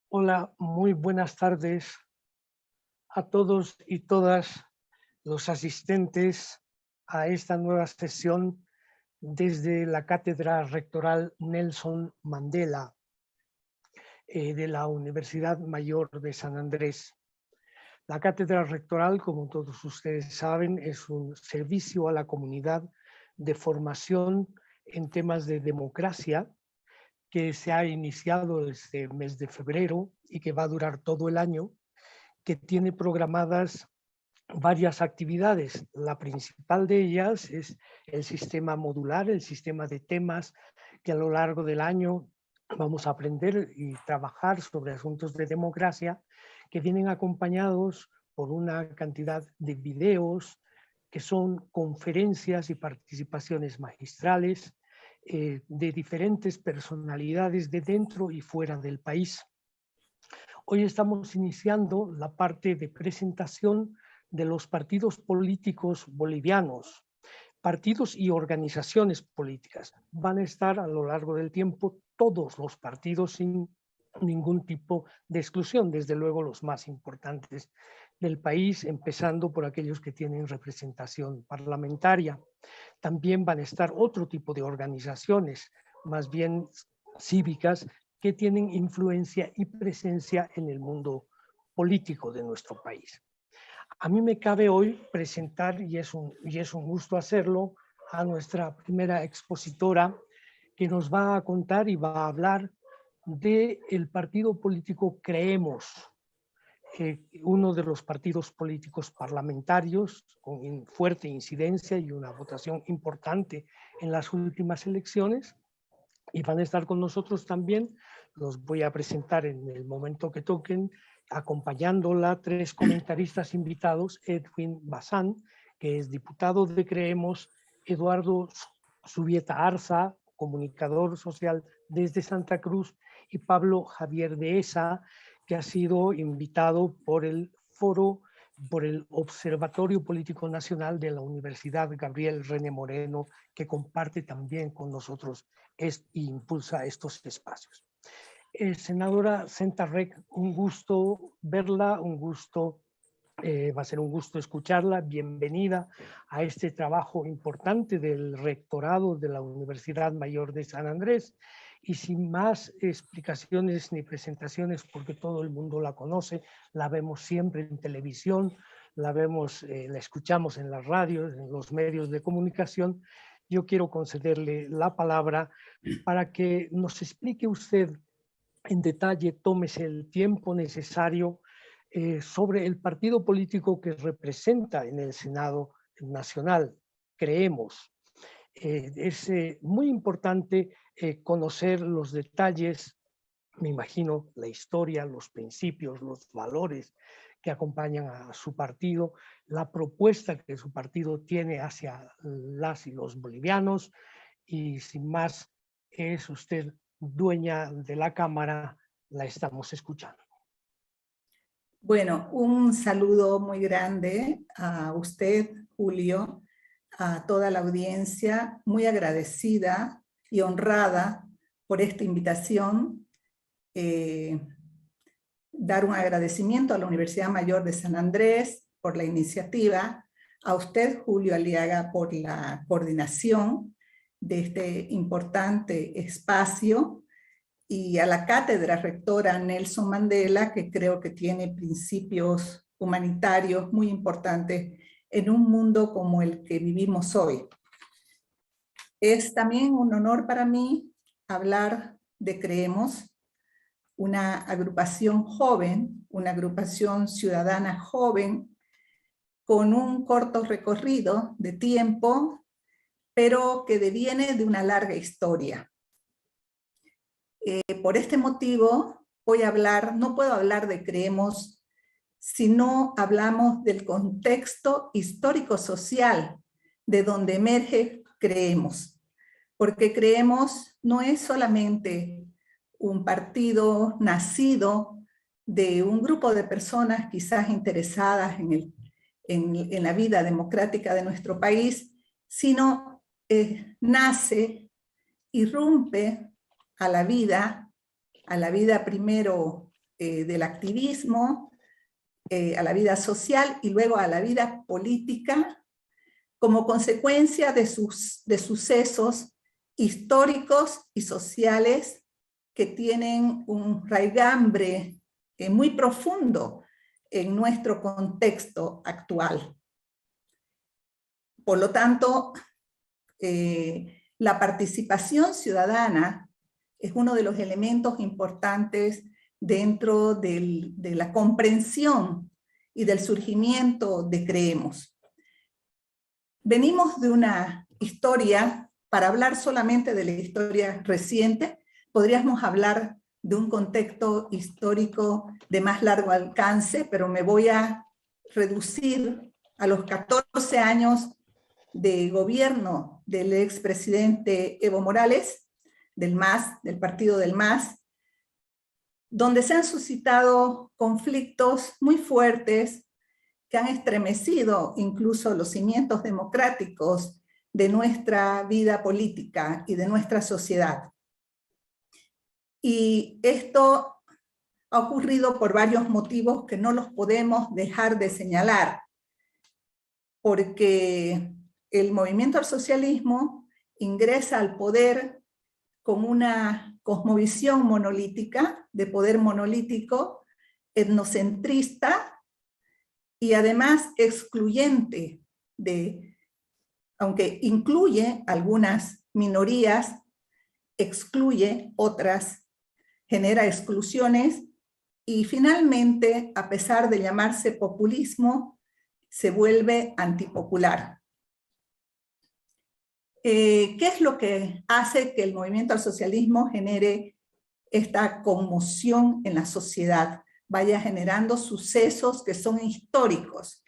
Hola, muy buenas tardes a todos y todas los asistentes a esta nueva sesión desde la Cátedra Rectoral Nelson Mandela de la Universidad Mayor de San Andrés. La Cátedra Rectoral, como todos ustedes saben, es un servicio a la comunidad de formación en temas de democracia que se ha iniciado este mes de febrero y que va a durar todo el año, que tiene programadas varias actividades. La principal de ellas es el sistema modular, el sistema de temas que a lo largo del año vamos a aprender y trabajar sobre asuntos de democracia, que vienen acompañados por una cantidad de videos que son conferencias y participaciones magistrales de diferentes personalidades de dentro y fuera del país. Hoy estamos iniciando la parte de presentación de los partidos políticos bolivianos, partidos y organizaciones políticas. Van a estar a lo largo del tiempo todos los partidos sin ningún tipo de exclusión, desde luego los más importantes del país, empezando por aquellos que tienen representación parlamentaria. También van a estar otro tipo de organizaciones, más bien cívicas, que tienen influencia y presencia en el mundo político de nuestro país. A mí me cabe hoy presentar, y es un gusto hacerlo, a nuestra primera expositora, que nos va a contar y va a hablar del partido político Creemos, uno de los partidos políticos parlamentarios con fuerte incidencia y una votación importante en las últimas elecciones. Y van a estar con nosotros también, los voy a presentar en el momento que toquen, acompañándola tres comentaristas invitados: Edwin Bazán, que es diputado de Creemos; Eduardo Subieta Arza, comunicador social desde Santa Cruz; y Pablo Javier Dehesa, que ha sido invitado por el foro, por el Observatorio Político Nacional de la Universidad Gabriel René Moreno, que comparte también con nosotros e impulsa estos espacios. Senadora Sentarrec, un gusto verla, un gusto, va a ser un gusto escucharla. Bienvenida a este trabajo importante del rectorado de la Universidad Mayor de San Andrés. Y sin más explicaciones ni presentaciones, porque todo el mundo la conoce, la vemos siempre en televisión, la vemos, la escuchamos en las radios, en los medios de comunicación. Yo quiero concederle la palabra para que nos explique usted en detalle, tómese el tiempo necesario sobre el partido político que representa en el Senado Nacional, Creemos. Es muy importante conocer los detalles, me imagino, la historia, los principios, los valores que acompañan a su partido, la propuesta que su partido tiene hacia las y los bolivianos. Y sin más, es usted dueña de la cámara, la estamos escuchando. Bueno, un saludo muy grande a usted, Julio, a toda la audiencia, muy agradecida y honrada por esta invitación. Dar un agradecimiento a la Universidad Mayor de San Andrés por la iniciativa, a usted, Julio Aliaga, por la coordinación de este importante espacio, y a la Cátedra Rectora Nelson Mandela, que creo que tiene principios humanitarios muy importantes en un mundo como el que vivimos hoy. Es también un honor para mí hablar de Creemos, una agrupación joven, una agrupación ciudadana joven, con un corto recorrido de tiempo, pero que deviene de una larga historia. Por este motivo voy a hablar, no puedo hablar de Creemos si no hablamos del contexto histórico-social de donde emerge Creemos, porque Creemos no es solamente un partido nacido de un grupo de personas quizás interesadas en la vida democrática de nuestro país, sino nace, irrumpe a la vida primero del activismo, a la vida social y luego a la vida política, como consecuencia de sucesos históricos y sociales que tienen un raigambre muy profundo en nuestro contexto actual. Por lo tanto, la participación ciudadana es uno de los elementos importantes dentro de la comprensión y del surgimiento de Creemos. Venimos de una historia, para hablar solamente de la historia reciente, podríamos hablar de un contexto histórico de más largo alcance, pero me voy a reducir a los 14 años de gobierno del expresidente Evo Morales, del MAS, del partido del MAS, donde se han suscitado conflictos muy fuertes que han estremecido incluso los cimientos democráticos de nuestra vida política y de nuestra sociedad. Y esto ha ocurrido por varios motivos que no los podemos dejar de señalar, porque el movimiento al socialismo ingresa al poder con una cosmovisión monolítica, de poder monolítico, etnocentrista y además excluyente, aunque incluye algunas minorías, excluye otras, genera exclusiones y finalmente, a pesar de llamarse populismo, se vuelve antipopular. ¿Qué es lo que hace que el movimiento al socialismo genere esta conmoción en la sociedad? Vaya generando sucesos que son históricos.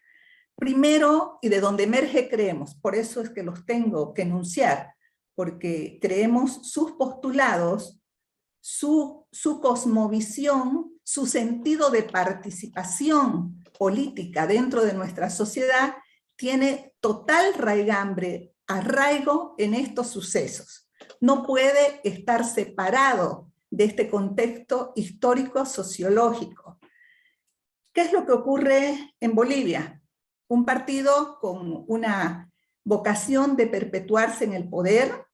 Primero, y de donde emerge Creemos, por eso es que los tengo que enunciar, porque Creemos sus postulados, su cosmovisión, su sentido de participación política dentro de nuestra sociedad, tiene total arraigo en estos sucesos. No puede estar separado de este contexto histórico sociológico. ¿Qué es lo que ocurre en Bolivia? Un partido con una vocación de perpetuarse en el poder,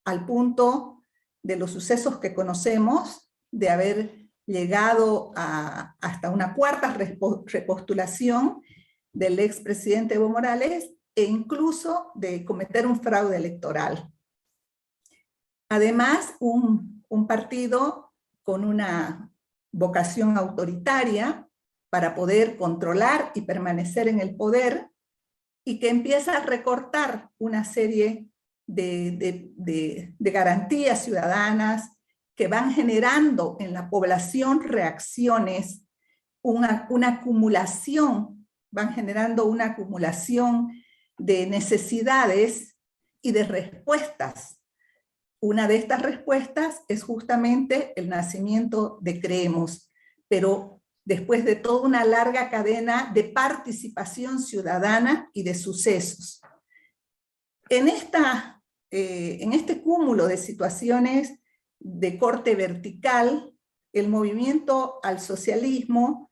al punto de los sucesos que conocemos, de haber llegado hasta una cuarta repostulación del expresidente Evo Morales, e incluso de cometer un fraude electoral. Además, un partido con una vocación autoritaria para poder controlar y permanecer en el poder, y que empieza a recortar una serie de garantías ciudadanas que van generando en la población reacciones, una acumulación, van generando una acumulación de necesidades y de respuestas. Una de estas respuestas es justamente el nacimiento de Creemos, pero después de toda una larga cadena de participación ciudadana y de sucesos. En este cúmulo de situaciones de corte vertical, el movimiento al socialismo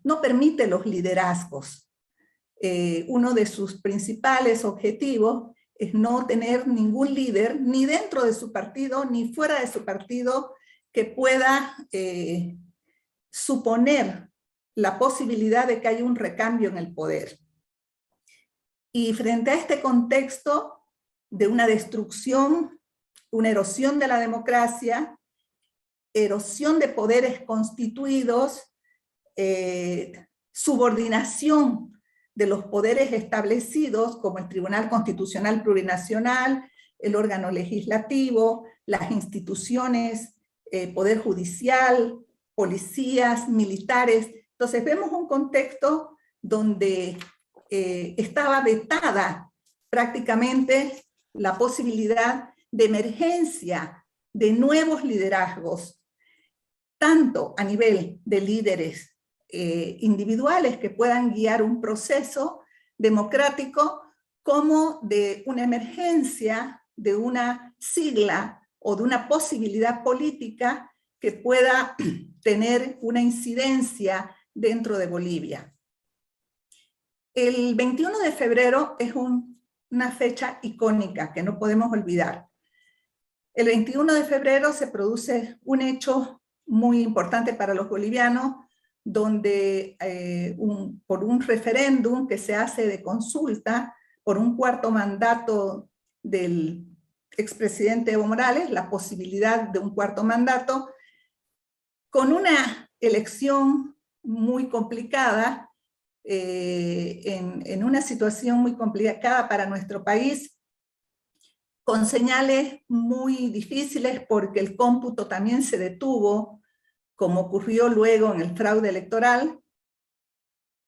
no permite los liderazgos. Uno de sus principales objetivos es no tener ningún líder, ni dentro de su partido, ni fuera de su partido, que pueda suponer la posibilidad de que haya un recambio en el poder. Y frente a este contexto de una destrucción, una erosión de la democracia, erosión de poderes constituidos, subordinación de los poderes establecidos como el Tribunal Constitucional Plurinacional, el órgano legislativo, las instituciones, poder judicial, policías, militares. Entonces vemos un contexto donde estaba vetada prácticamente la posibilidad de emergencia de nuevos liderazgos, tanto a nivel de líderes individuales que puedan guiar un proceso democrático, como de una emergencia de una sigla o de una posibilidad política que pueda tener una incidencia dentro de Bolivia. El 21 de febrero es una fecha icónica que no podemos olvidar. El 21 de febrero se produce un hecho muy importante para los bolivianos, donde por un referéndum que se hace de consulta por un cuarto mandato del expresidente Evo Morales, la posibilidad de un cuarto mandato, con una elección muy complicada, en una situación muy complicada para nuestro país, con señales muy difíciles porque el cómputo también se detuvo, como ocurrió luego en el fraude electoral,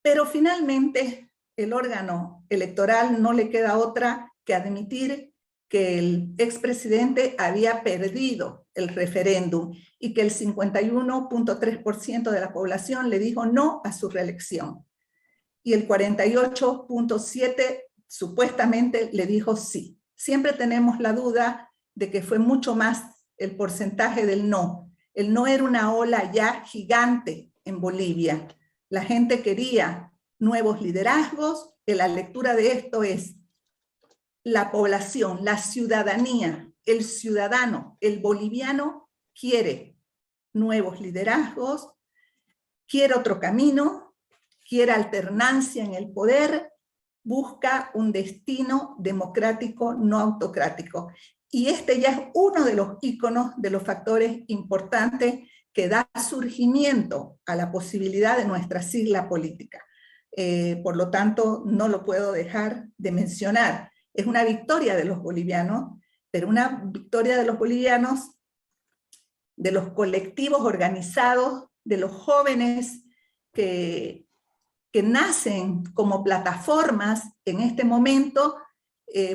pero finalmente el órgano electoral no le queda otra que admitir que el expresidente había perdido el referéndum y que el 51.3% de la población le dijo no a su reelección. Y el 48.7% supuestamente le dijo sí. Siempre tenemos la duda de que fue mucho más el porcentaje del no. El no era una ola ya gigante en Bolivia. La gente quería nuevos liderazgos, y la lectura de esto es la población, la ciudadanía, el ciudadano, el boliviano quiere nuevos liderazgos, quiere otro camino, quiere alternancia en el poder, busca un destino democrático, no autocrático. Y este ya es uno de los íconos, de los factores importantes que da surgimiento a la posibilidad de nuestra sigla política. Por lo tanto, no lo puedo dejar de mencionar. Es una victoria de los bolivianos, pero una victoria de los bolivianos, de los colectivos organizados, de los jóvenes que nacen como plataformas en este momento,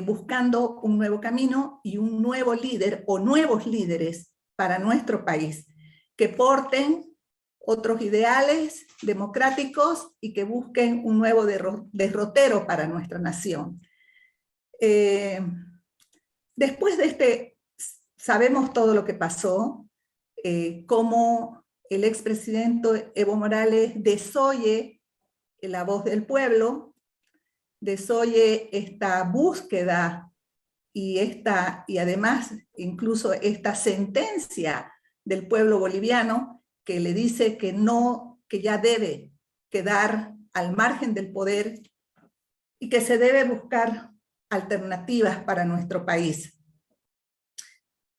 buscando un nuevo camino y un nuevo líder o nuevos líderes para nuestro país, que porten otros ideales democráticos y que busquen un nuevo derrotero para nuestra nación. Después de sabemos todo lo que pasó, cómo el expresidente Evo Morales desoye la voz del pueblo, desoye esta búsqueda y además incluso esta sentencia del pueblo boliviano que le dice que ya debe quedar al margen del poder y que se debe buscar alternativas para nuestro país.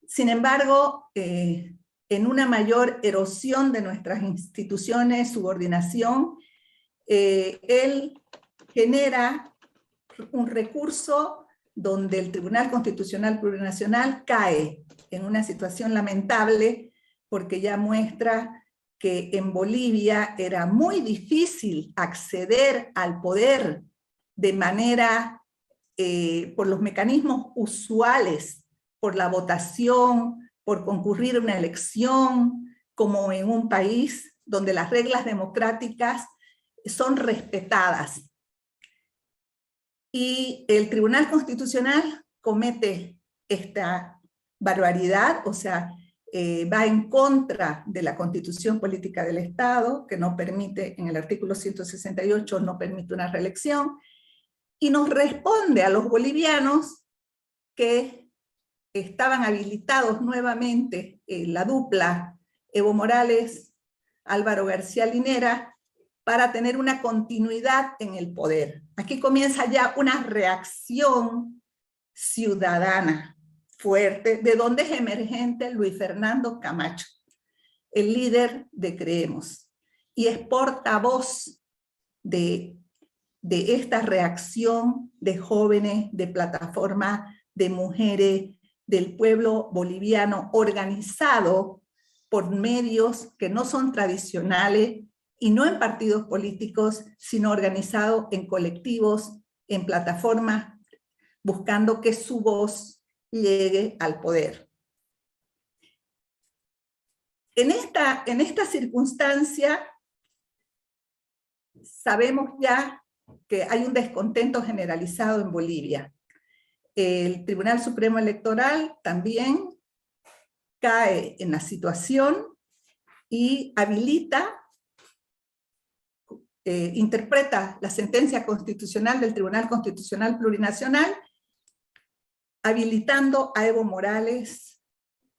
Sin embargo, en una mayor erosión de nuestras instituciones, subordinación, él genera un recurso donde el Tribunal Constitucional Plurinacional cae en una situación lamentable porque ya muestra que en Bolivia era muy difícil acceder al poder de manera, por los mecanismos usuales, por la votación, por concurrir a una elección, como en un país donde las reglas democráticas son respetadas. Y el Tribunal Constitucional comete esta barbaridad, o sea, va en contra de la Constitución Política del Estado, que no permite, en el artículo 168, no permite una reelección, y nos responde a los bolivianos que estaban habilitados nuevamente la dupla Evo Morales, Álvaro García Linera, para tener una continuidad en el poder. Aquí comienza ya una reacción ciudadana fuerte, de donde es emergente Luis Fernando Camacho, el líder de Creemos, y es portavoz de esta reacción de jóvenes, de plataforma, de mujeres, del pueblo boliviano organizado por medios que no son tradicionales y no en partidos políticos, sino organizado en colectivos, en plataformas, buscando que su voz llegue al poder. En esta circunstancia, sabemos ya que hay un descontento generalizado en Bolivia. El Tribunal Supremo Electoral también cae en la situación y interpreta la sentencia constitucional del Tribunal Constitucional Plurinacional, habilitando a Evo Morales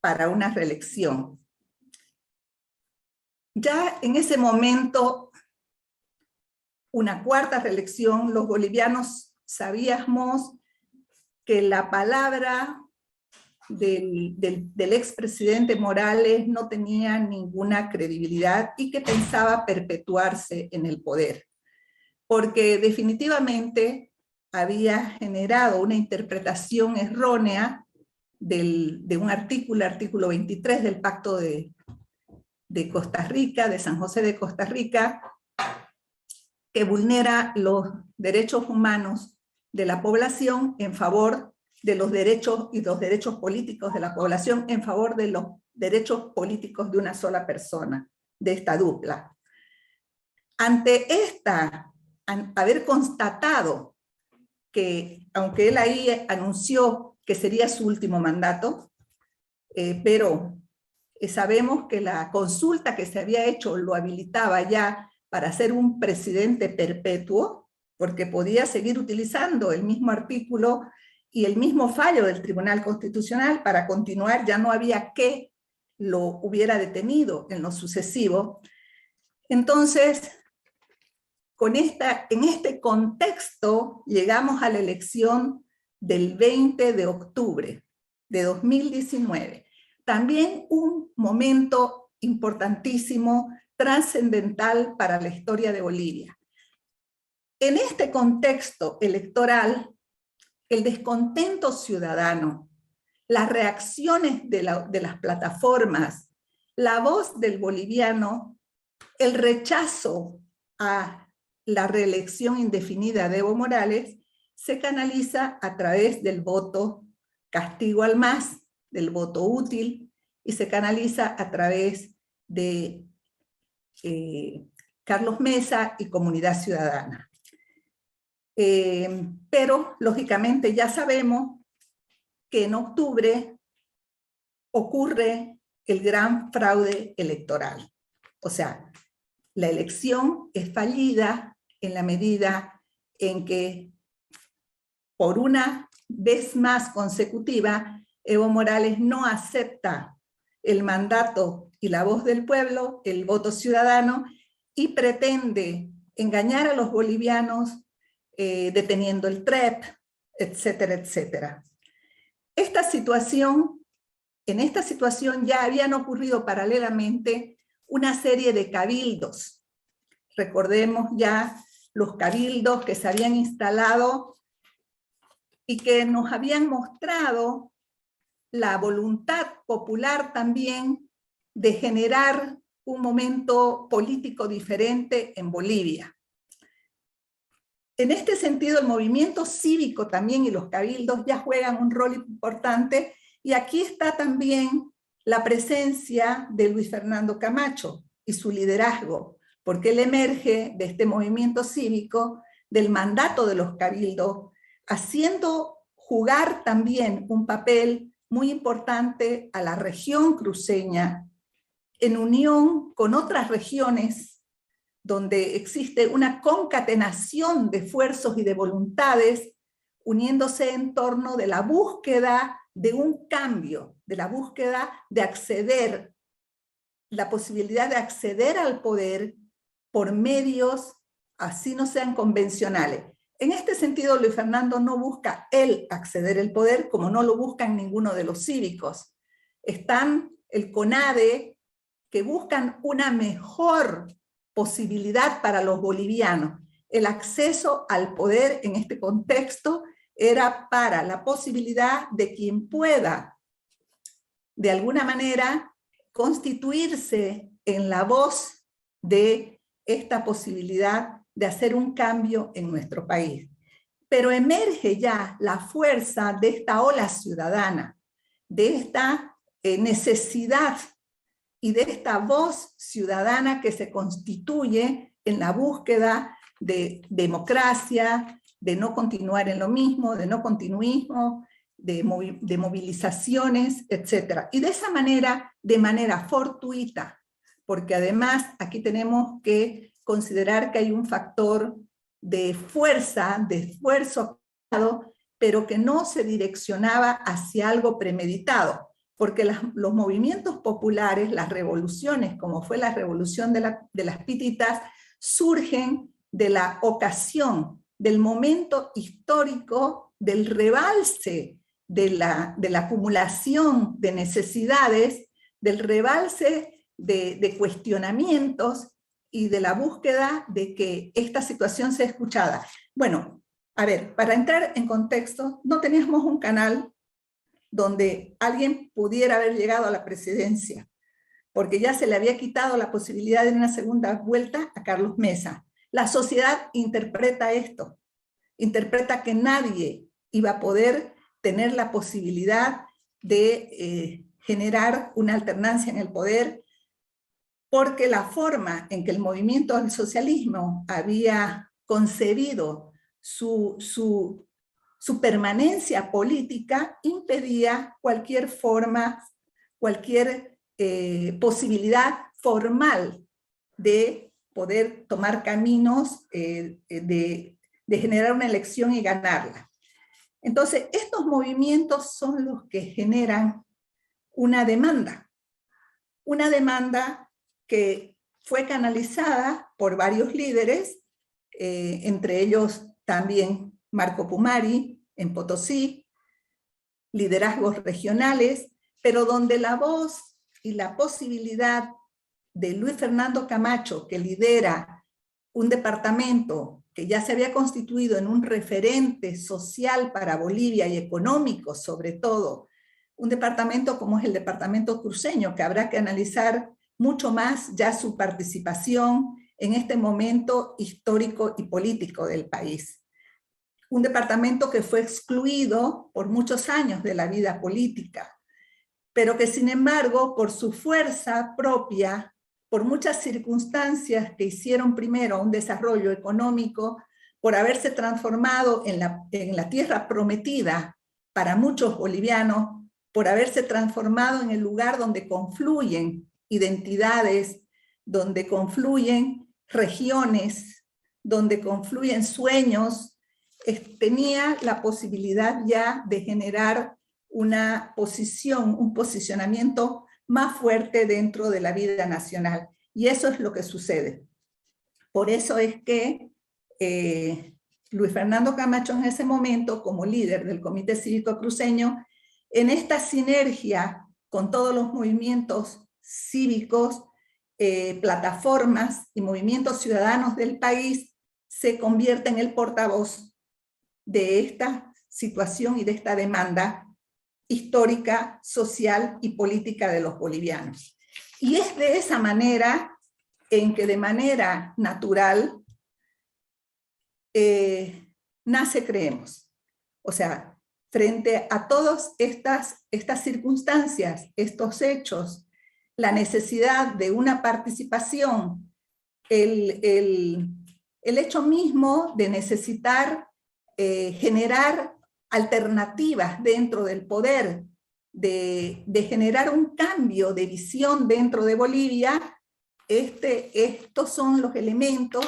para una reelección. Ya en ese momento, una cuarta reelección, los bolivianos sabíamos que la palabra del expresidente Morales no tenía ninguna credibilidad y que pensaba perpetuarse en el poder, porque definitivamente había generado una interpretación errónea de un artículo 23 del Pacto de Costa Rica, de San José de Costa Rica, que vulnera los derechos humanos de la población en favor de los derechos y los derechos políticos de la población en favor de los derechos políticos de una sola persona, de esta dupla. Ante haber constatado que, aunque él ahí anunció que sería su último mandato, pero sabemos que la consulta que se había hecho lo habilitaba ya para ser un presidente perpetuo, porque podía seguir utilizando el mismo artículo y el mismo fallo del Tribunal Constitucional para continuar, ya no había que lo hubiera detenido en lo sucesivo. Entonces, en este contexto llegamos a la elección del 20 de octubre de 2019. También un momento importantísimo, trascendental para la historia de Bolivia. En este contexto electoral, el descontento ciudadano, las reacciones de las plataformas, la voz del boliviano, el rechazo a la reelección indefinida de Evo Morales, se canaliza a través del voto castigo al MAS, del voto útil, y se canaliza a través de Carlos Mesa y Comunidad Ciudadana. Pero, lógicamente, ya sabemos que en octubre ocurre el gran fraude electoral. O sea, la elección es fallida en la medida en que, por una vez más consecutiva, Evo Morales no acepta el mandato y la voz del pueblo, el voto ciudadano, y pretende engañar a los bolivianos deteniendo el TREP, etcétera, etcétera. En esta situación ya habían ocurrido paralelamente una serie de cabildos. Recordemos ya los cabildos que se habían instalado y que nos habían mostrado la voluntad popular también de generar un momento político diferente en Bolivia. En este sentido, el movimiento cívico también y los cabildos ya juegan un rol importante, y aquí está también la presencia de Luis Fernando Camacho y su liderazgo, porque él emerge de este movimiento cívico, del mandato de los cabildos, haciendo jugar también un papel muy importante a la región cruceña, en unión con otras regiones donde existe una concatenación de esfuerzos y de voluntades, uniéndose en torno de la búsqueda de un cambio, de la búsqueda de acceder, la posibilidad de acceder al poder por medios, así no sean convencionales. En este sentido, Luis Fernando no busca él acceder al poder, como no lo buscan ninguno de los cívicos. Están el CONADE, que buscan una mejor posibilidad para los bolivianos. El acceso al poder en este contexto era para la posibilidad de quien pueda, de alguna manera, constituirse en la voz de esta posibilidad de hacer un cambio en nuestro país. Pero emerge ya la fuerza de esta ola ciudadana, de esta necesidad y de esta voz ciudadana que se constituye en la búsqueda de democracia, de no continuar en lo mismo, de no continuismo, de movilizaciones, etc. Y de esa manera, de manera fortuita, porque además aquí tenemos que considerar que hay un factor de fuerza, de esfuerzo, pero que no se direccionaba hacia algo premeditado, porque los movimientos populares, las revoluciones, como fue la revolución de las pititas, surgen de la ocasión, del momento histórico, del rebalse de la acumulación de necesidades, del rebalse de cuestionamientos y de la búsqueda de que esta situación sea escuchada. Bueno, a ver, para entrar en contexto, no teníamos un canal donde alguien pudiera haber llegado a la presidencia, porque ya se le había quitado la posibilidad de una segunda vuelta a Carlos Mesa. La sociedad interpreta esto, interpreta que nadie iba a poder tener la posibilidad de generar una alternancia en el poder, porque la forma en que el movimiento del socialismo había concebido su permanencia política impedía cualquier forma, cualquier posibilidad formal de poder tomar caminos de generar una elección y ganarla. Entonces, estos movimientos son los que generan una demanda que fue canalizada por varios líderes, entre ellos también Marco Pumari en Potosí, liderazgos regionales, pero donde la voz y la posibilidad de Luis Fernando Camacho, que lidera un departamento que ya se había constituido en un referente social para Bolivia y económico sobre todo, un departamento como es el departamento cruceño, que habrá que analizar mucho más ya su participación en este momento histórico y político del país. Un departamento que fue excluido por muchos años de la vida política, pero que sin embargo, por su fuerza propia, por muchas circunstancias que hicieron primero un desarrollo económico, por haberse transformado en la tierra prometida para muchos bolivianos, por haberse transformado en el lugar donde confluyen identidades, donde confluyen regiones, donde confluyen sueños, tenía la posibilidad ya de generar una posición, un posicionamiento más fuerte dentro de la vida nacional. Y eso es lo que sucede. Por eso es que Luis Fernando Camacho en ese momento, como líder del Comité Cívico Cruceño, en esta sinergia con todos los movimientos cívicos, plataformas y movimientos ciudadanos del país, se convierte en el portavoz de esta situación y de esta demanda histórica, social y política de los bolivianos. Y es de esa manera en que de manera natural nace Creemos. O sea, frente a todas estas circunstancias, estos hechos, la necesidad de una participación, el hecho mismo de necesitar generar alternativas dentro del poder, de generar un cambio de visión dentro de Bolivia, estos son los elementos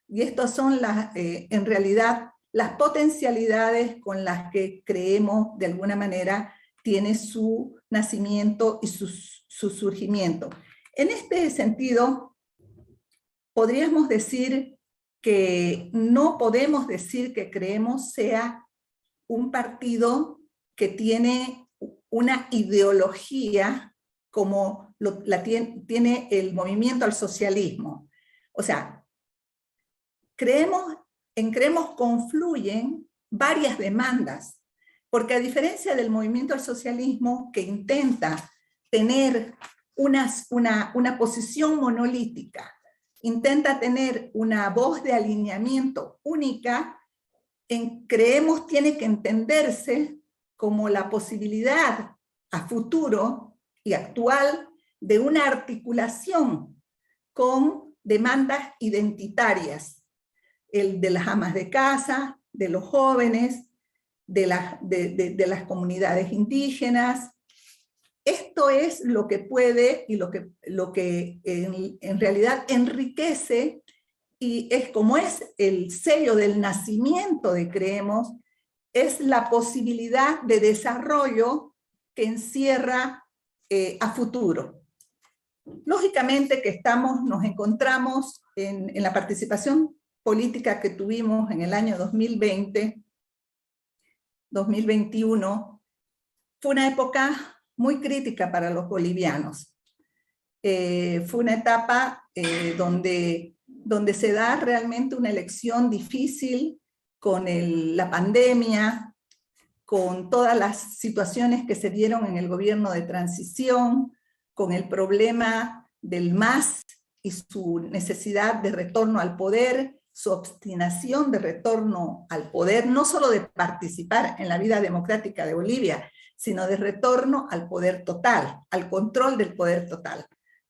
y estos son en realidad las potencialidades con las que Creemos de alguna manera tiene su nacimiento y su surgimiento. En este sentido, podríamos decir que no podemos decir que Creemos sea un partido que tiene una ideología como tiene el movimiento al socialismo. O sea, en Creemos confluyen varias demandas, porque a diferencia del movimiento al socialismo que intenta tener una posición monolítica, intenta tener una voz de alineamiento única, en Creemos tiene que entenderse como la posibilidad a futuro y actual de una articulación con demandas identitarias, el de las amas de casa, de los jóvenes, de las comunidades indígenas, esto es lo que puede y lo que en realidad enriquece, y es como es el sello del nacimiento de Creemos, es la posibilidad de desarrollo que encierra a futuro. Lógicamente que nos encontramos en la participación política que tuvimos en el año 2020, 2021, fue una época muy crítica para los bolivianos. Fue una etapa donde se da realmente una elección difícil con la pandemia, con todas las situaciones que se dieron en el gobierno de transición, con el problema del MAS y su necesidad de retorno al poder, su obstinación de retorno al poder, no solo de participar en la vida democrática de Bolivia, sino de retorno al poder total, al control del poder total,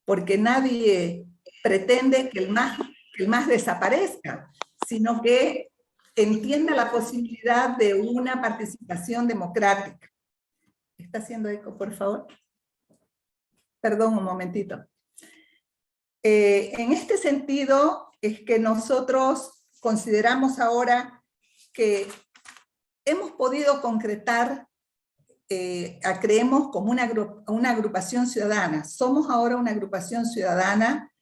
porque nadie pretende que el MAS desaparezca, sino que entienda la posibilidad de una participación democrática. ¿Está haciendo eco, por favor? Perdón, un momentito. En este sentido, es que nosotros consideramos ahora que hemos podido concretar a Creemos como una agrupación ciudadana. Somos ahora una agrupación ciudadana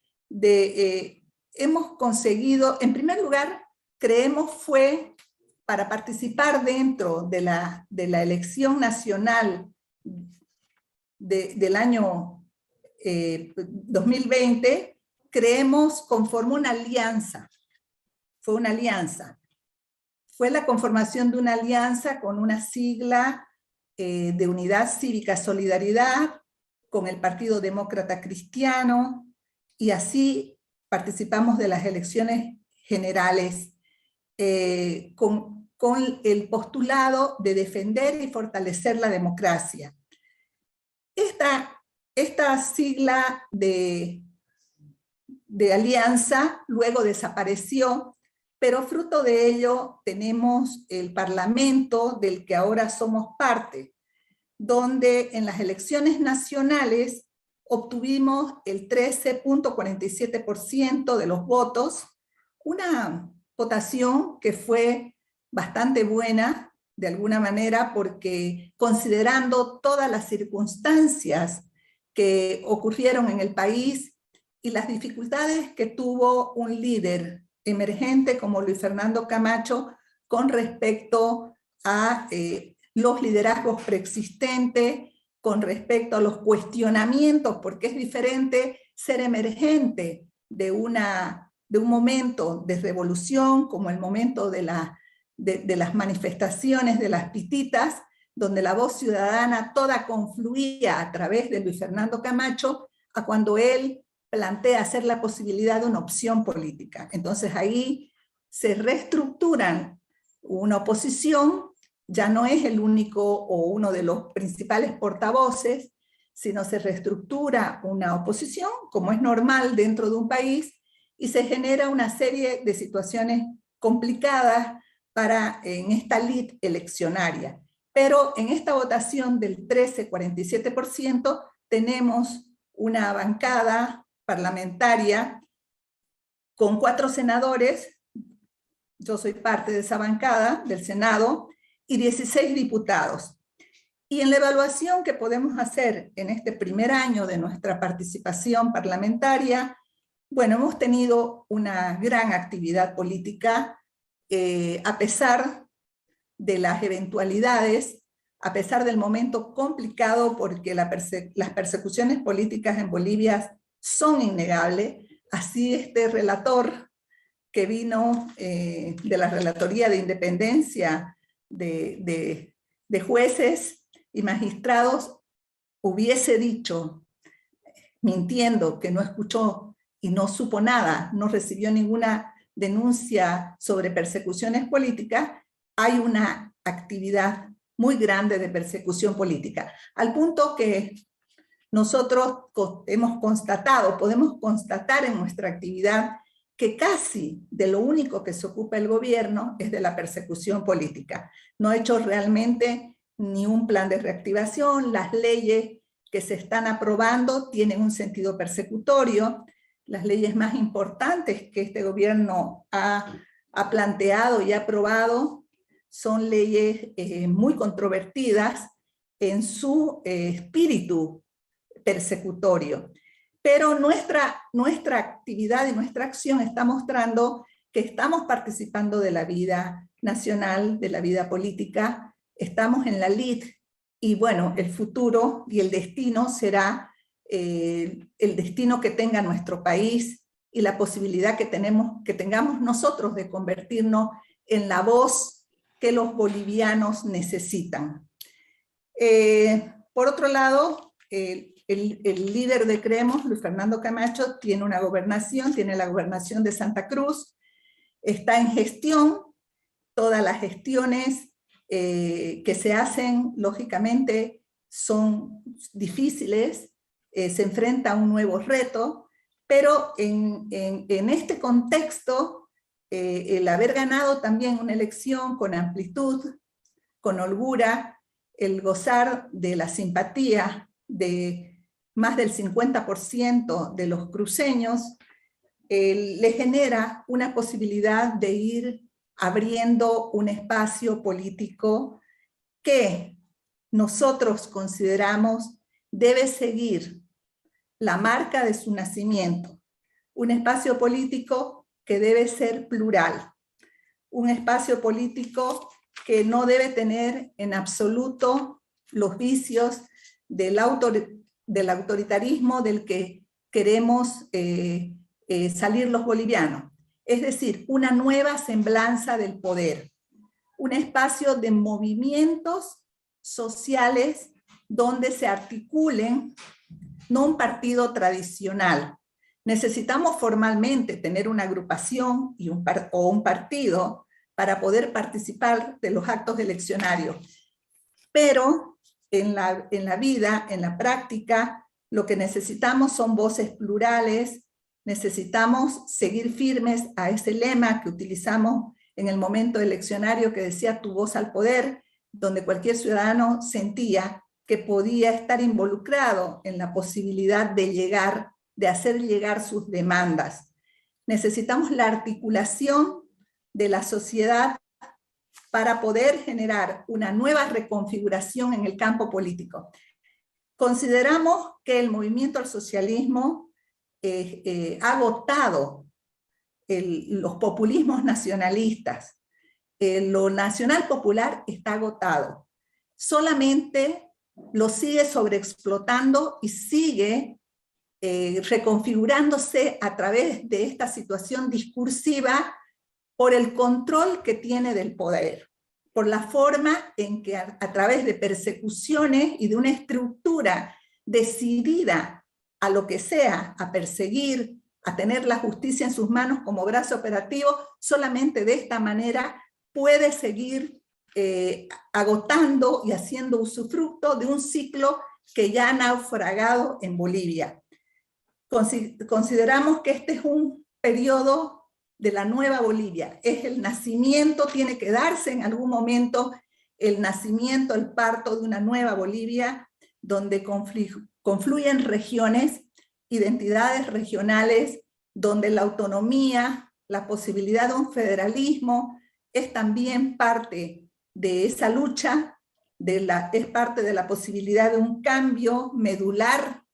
hemos conseguido, en primer lugar, Creemos fue para participar dentro de la elección nacional del año 2020, Creemos conformó una alianza. Fue una alianza. Fue la conformación de una alianza con una sigla de Unidad Cívica Solidaridad, con el Partido Demócrata Cristiano, y así participamos de las elecciones generales con el postulado de defender y fortalecer la democracia. Esta sigla de alianza luego desapareció, pero fruto de ello tenemos el Parlamento del que ahora somos parte, donde en las elecciones nacionales obtuvimos el 13.47% de los votos, una votación que fue bastante buena, de alguna manera, porque considerando todas las circunstancias que ocurrieron en el país y las dificultades que tuvo un líder emergente como Luis Fernando Camacho con respecto a los liderazgos preexistentes, con respecto a los cuestionamientos, porque es diferente ser emergente de un momento de revolución, como el momento de las manifestaciones de las pititas, donde la voz ciudadana toda confluía a través de Luis Fernando Camacho, a cuando él plantea hacer la posibilidad de una opción política. Entonces ahí se reestructuran una oposición, ya no es el único o uno de los principales portavoces, sino se reestructura una oposición, como es normal dentro de un país, y se genera una serie de situaciones complicadas en esta lid eleccionaria. Pero en esta votación del 13,47% tenemos una bancada parlamentaria con 4 senadores, yo soy parte de esa bancada del Senado, y 16 diputados. Y en la evaluación que podemos hacer en este primer año de nuestra participación parlamentaria, bueno, hemos tenido una gran actividad política, a pesar de las eventualidades, a pesar del momento complicado, porque las persecuciones políticas en Bolivia son innegables. Así este relator que vino de la Relatoría de Independencia de jueces y magistrados hubiese dicho, mintiendo, que no escuchó y no supo nada, no recibió ninguna denuncia sobre persecuciones políticas, hay una actividad muy grande de persecución política, al punto que nosotros podemos constatar en nuestra actividad que casi de lo único que se ocupa el gobierno es de la persecución política. No ha hecho realmente ni un plan de reactivación, las leyes que se están aprobando tienen un sentido persecutorio. Las leyes más importantes que este gobierno ha planteado y ha aprobado son leyes muy controvertidas en su espíritu persecutorio. Pero nuestra actividad y nuestra acción está mostrando que estamos participando de la vida nacional, de la vida política, estamos en la lid, y bueno, el futuro y el destino será el destino que tenga nuestro país y la posibilidad que tengamos nosotros de convertirnos en la voz que los bolivianos necesitan. Por otro lado, el líder de Creemos, Luis Fernando Camacho, tiene una gobernación, tiene la gobernación de Santa Cruz, está en gestión. Todas las gestiones que se hacen, lógicamente, son difíciles, se enfrenta a un nuevo reto, pero en este contexto, el haber ganado también una elección con amplitud, con holgura, el gozar de la simpatía de más del 50% de los cruceños, le genera una posibilidad de ir abriendo un espacio político que nosotros consideramos debe seguir la marca de su nacimiento. Un espacio político que debe ser plural. Un espacio político que no debe tener en absoluto los vicios del autoritarismo del que queremos salir los bolivianos. Es decir, una nueva semblanza del poder, un espacio de movimientos sociales donde se articulen, no un partido tradicional. Necesitamos formalmente tener una agrupación o un partido para poder participar de los actos eleccionarios. Pero en la vida, en la práctica, lo que necesitamos son voces plurales. Necesitamos seguir firmes a ese lema que utilizamos en el momento eleccionario que decía tu voz al poder, donde cualquier ciudadano sentía que podía estar involucrado en la posibilidad de hacer llegar sus demandas. Necesitamos la articulación de la sociedad para poder generar una nueva reconfiguración en el campo político. Consideramos que el movimiento al socialismo ha agotado los populismos nacionalistas. Lo nacional popular está agotado. Solamente lo sigue sobreexplotando y sigue reconfigurándose a través de esta situación discursiva por el control que tiene del poder, por la forma en que a través de persecuciones y de una estructura decidida a lo que sea, a perseguir, a tener la justicia en sus manos como brazo operativo, solamente de esta manera puede seguir agotando y haciendo usufructo de un ciclo que ya ha naufragado en Bolivia. Consideramos que este es un periodo de la nueva Bolivia. Es el nacimiento, tiene que darse en algún momento el nacimiento, el parto de una nueva Bolivia, donde confluyen regiones, identidades regionales, donde la autonomía, la posibilidad de un federalismo, es también parte de esa lucha, es parte de la posibilidad de un cambio medular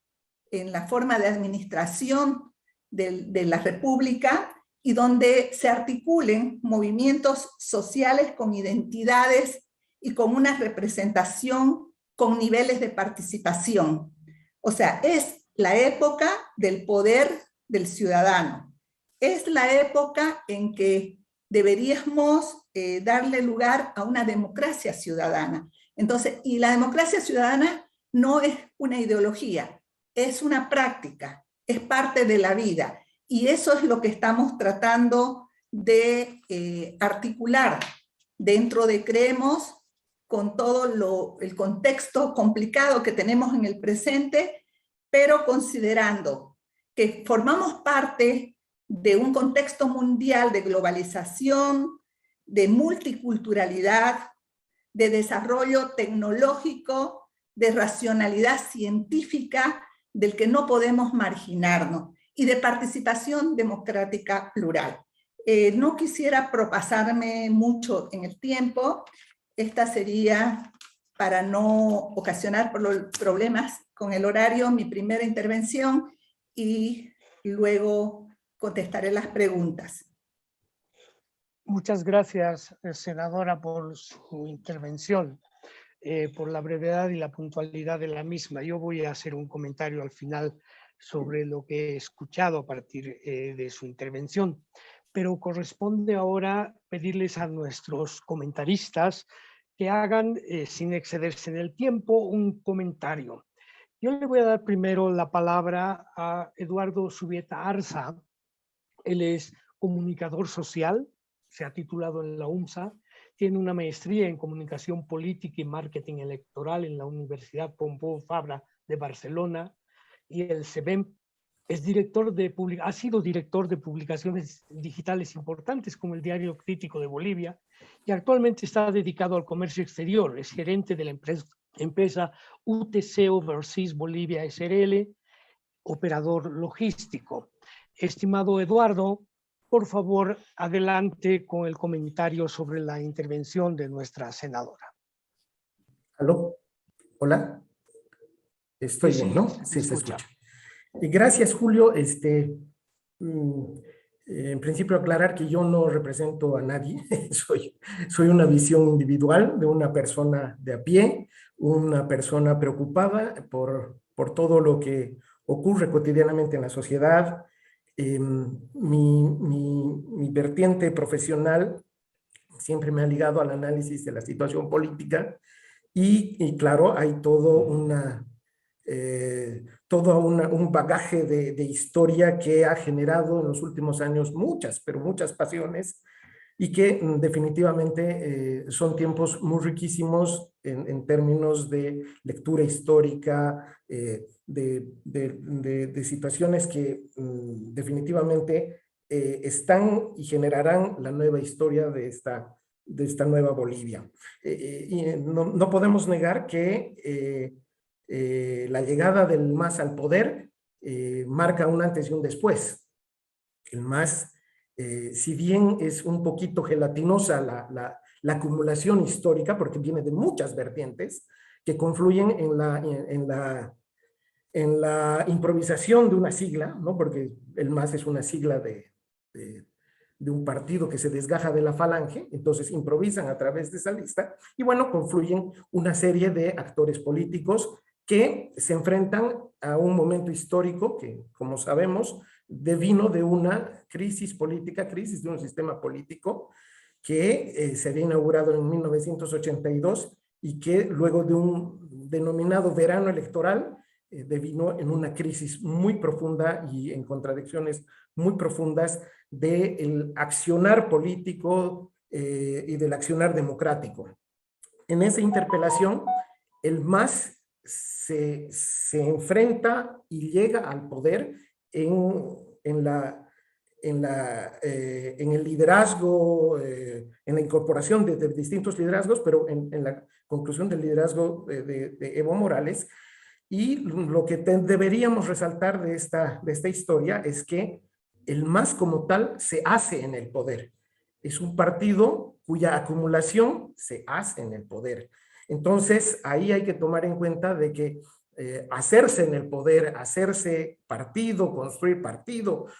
en la forma de administración de la República, y donde se articulen movimientos sociales con identidades y con una representación con niveles de participación. O sea, es la época del poder del ciudadano. Es la época en que deberíamos darle lugar a una democracia ciudadana. Entonces, y la democracia ciudadana no es una ideología, es una práctica, es parte de la vida. Y eso es lo que estamos tratando de articular dentro de Creemos, con todo el contexto complicado que tenemos en el presente, pero considerando que formamos parte de un contexto mundial de globalización, de multiculturalidad, de desarrollo tecnológico, de racionalidad científica del que no podemos marginarnos y de participación democrática plural. No quisiera propasarme mucho en el tiempo. Esta sería, para no ocasionar problemas con el horario, mi primera intervención y luego contestaré las preguntas. Muchas gracias, senadora, por su intervención, por la brevedad y la puntualidad de la misma. Yo voy a hacer un comentario al final sobre lo que he escuchado a partir de su intervención, pero corresponde ahora pedirles a nuestros comentaristas que hagan, sin excederse en el tiempo, un comentario. Yo le voy a dar primero la palabra a Eduardo Zubieta Arza. Él es comunicador social, se ha titulado en la UMSA, tiene una maestría en comunicación política y marketing electoral en la Universidad Pompeu Fabra de Barcelona, y el CEBEM ha sido director de publicaciones digitales importantes como el Diario Crítico de Bolivia, y actualmente está dedicado al comercio exterior. Es gerente de la empresa UTC Overseas Bolivia SRL, operador logístico. Estimado Eduardo, por favor, adelante con el comentario sobre la intervención de nuestra senadora. ¿Aló? ¿Hola? Estoy bien, ¿no? Sí, se escucha. Gracias, Julio. En principio aclarar que yo no represento a nadie, soy una visión individual de una persona de a pie, una persona preocupada por todo lo que ocurre cotidianamente en la sociedad. Mi vertiente profesional siempre me ha ligado al análisis de la situación política y claro, hay todo un bagaje de historia que ha generado en los últimos años muchas pasiones y que definitivamente son tiempos muy riquísimos en términos de lectura histórica, de situaciones que definitivamente están y generarán la nueva historia de esta nueva Bolivia. Y no podemos negar que la llegada del MAS al poder marca un antes y un después. El MAS, si bien es un poquito gelatinosa la acumulación histórica, porque viene de muchas vertientes que confluyen en la improvisación de una sigla, ¿no? Porque el MAS es una sigla de un partido que se desgaja de la falange, entonces improvisan a través de esa lista, y bueno, confluyen una serie de actores políticos que se enfrentan a un momento histórico que, como sabemos, devino de una crisis política, crisis de un sistema político que se había inaugurado en 1982 y que luego de un denominado verano electoral devino en una crisis muy profunda y en contradicciones muy profundas del accionar político y del accionar democrático. En esa interpelación, el MAS se enfrenta y llega al poder en el liderazgo, en la incorporación de distintos liderazgos, pero en la conclusión del liderazgo de Evo Morales. Y lo que deberíamos resaltar de esta historia es que el MAS como tal se hace en el poder. Es un partido cuya acumulación se hace en el poder. Entonces, ahí hay que tomar en cuenta de que hacerse en el poder, hacerse partido,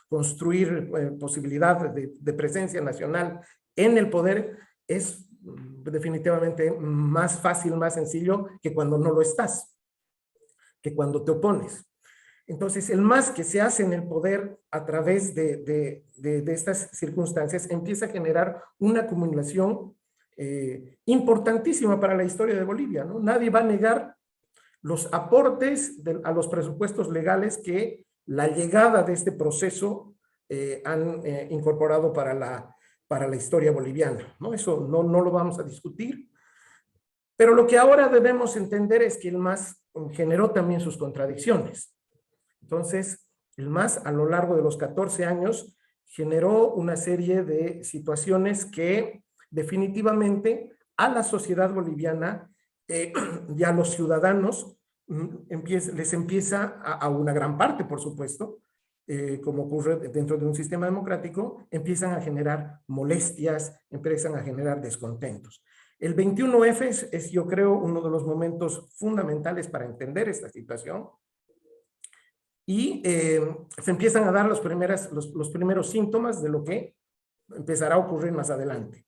construir posibilidad de presencia nacional en el poder es definitivamente más fácil, más sencillo que cuando no lo estás, que cuando te opones. Entonces, el MAS que se hace en el poder a través de estas circunstancias empieza a generar una acumulación importantísima para la historia de Bolivia, ¿no? Nadie va a negar los aportes a los presupuestos legales que la llegada de este proceso han incorporado para la historia boliviana, ¿no? Eso no lo vamos a discutir. Pero lo que ahora debemos entender es que el MAS generó también sus contradicciones. Entonces, el MAS a lo largo de los 14 años generó una serie de situaciones que definitivamente a la sociedad boliviana ya los ciudadanos les empieza a una gran parte, por supuesto, como ocurre dentro de un sistema democrático, empiezan a generar molestias, empiezan a generar descontentos. El 21F es, yo creo, uno de los momentos fundamentales para entender esta situación y se empiezan a dar los primeros síntomas de lo que empezará a ocurrir más adelante.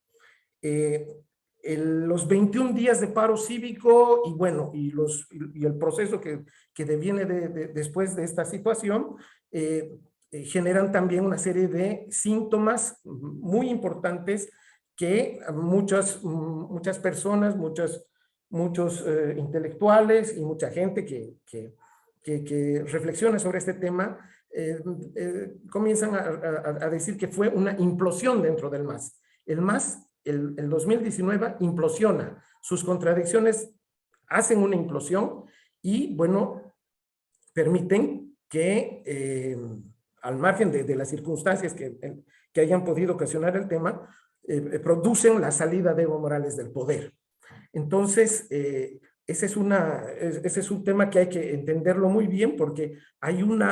Los 21 días de paro cívico y bueno, y el proceso que deviene después de esta situación generan también una serie de síntomas muy importantes que muchas personas, muchos intelectuales y mucha gente que reflexiona sobre este tema comienzan a decir que fue una implosión dentro del MAS. El MAS, el 2019, implosiona. Sus contradicciones hacen una implosión y, bueno, permiten que, al margen de las circunstancias que hayan podido ocasionar el tema, producen la salida de Evo Morales del poder. Entonces, ese es un tema que hay que entenderlo muy bien porque hay un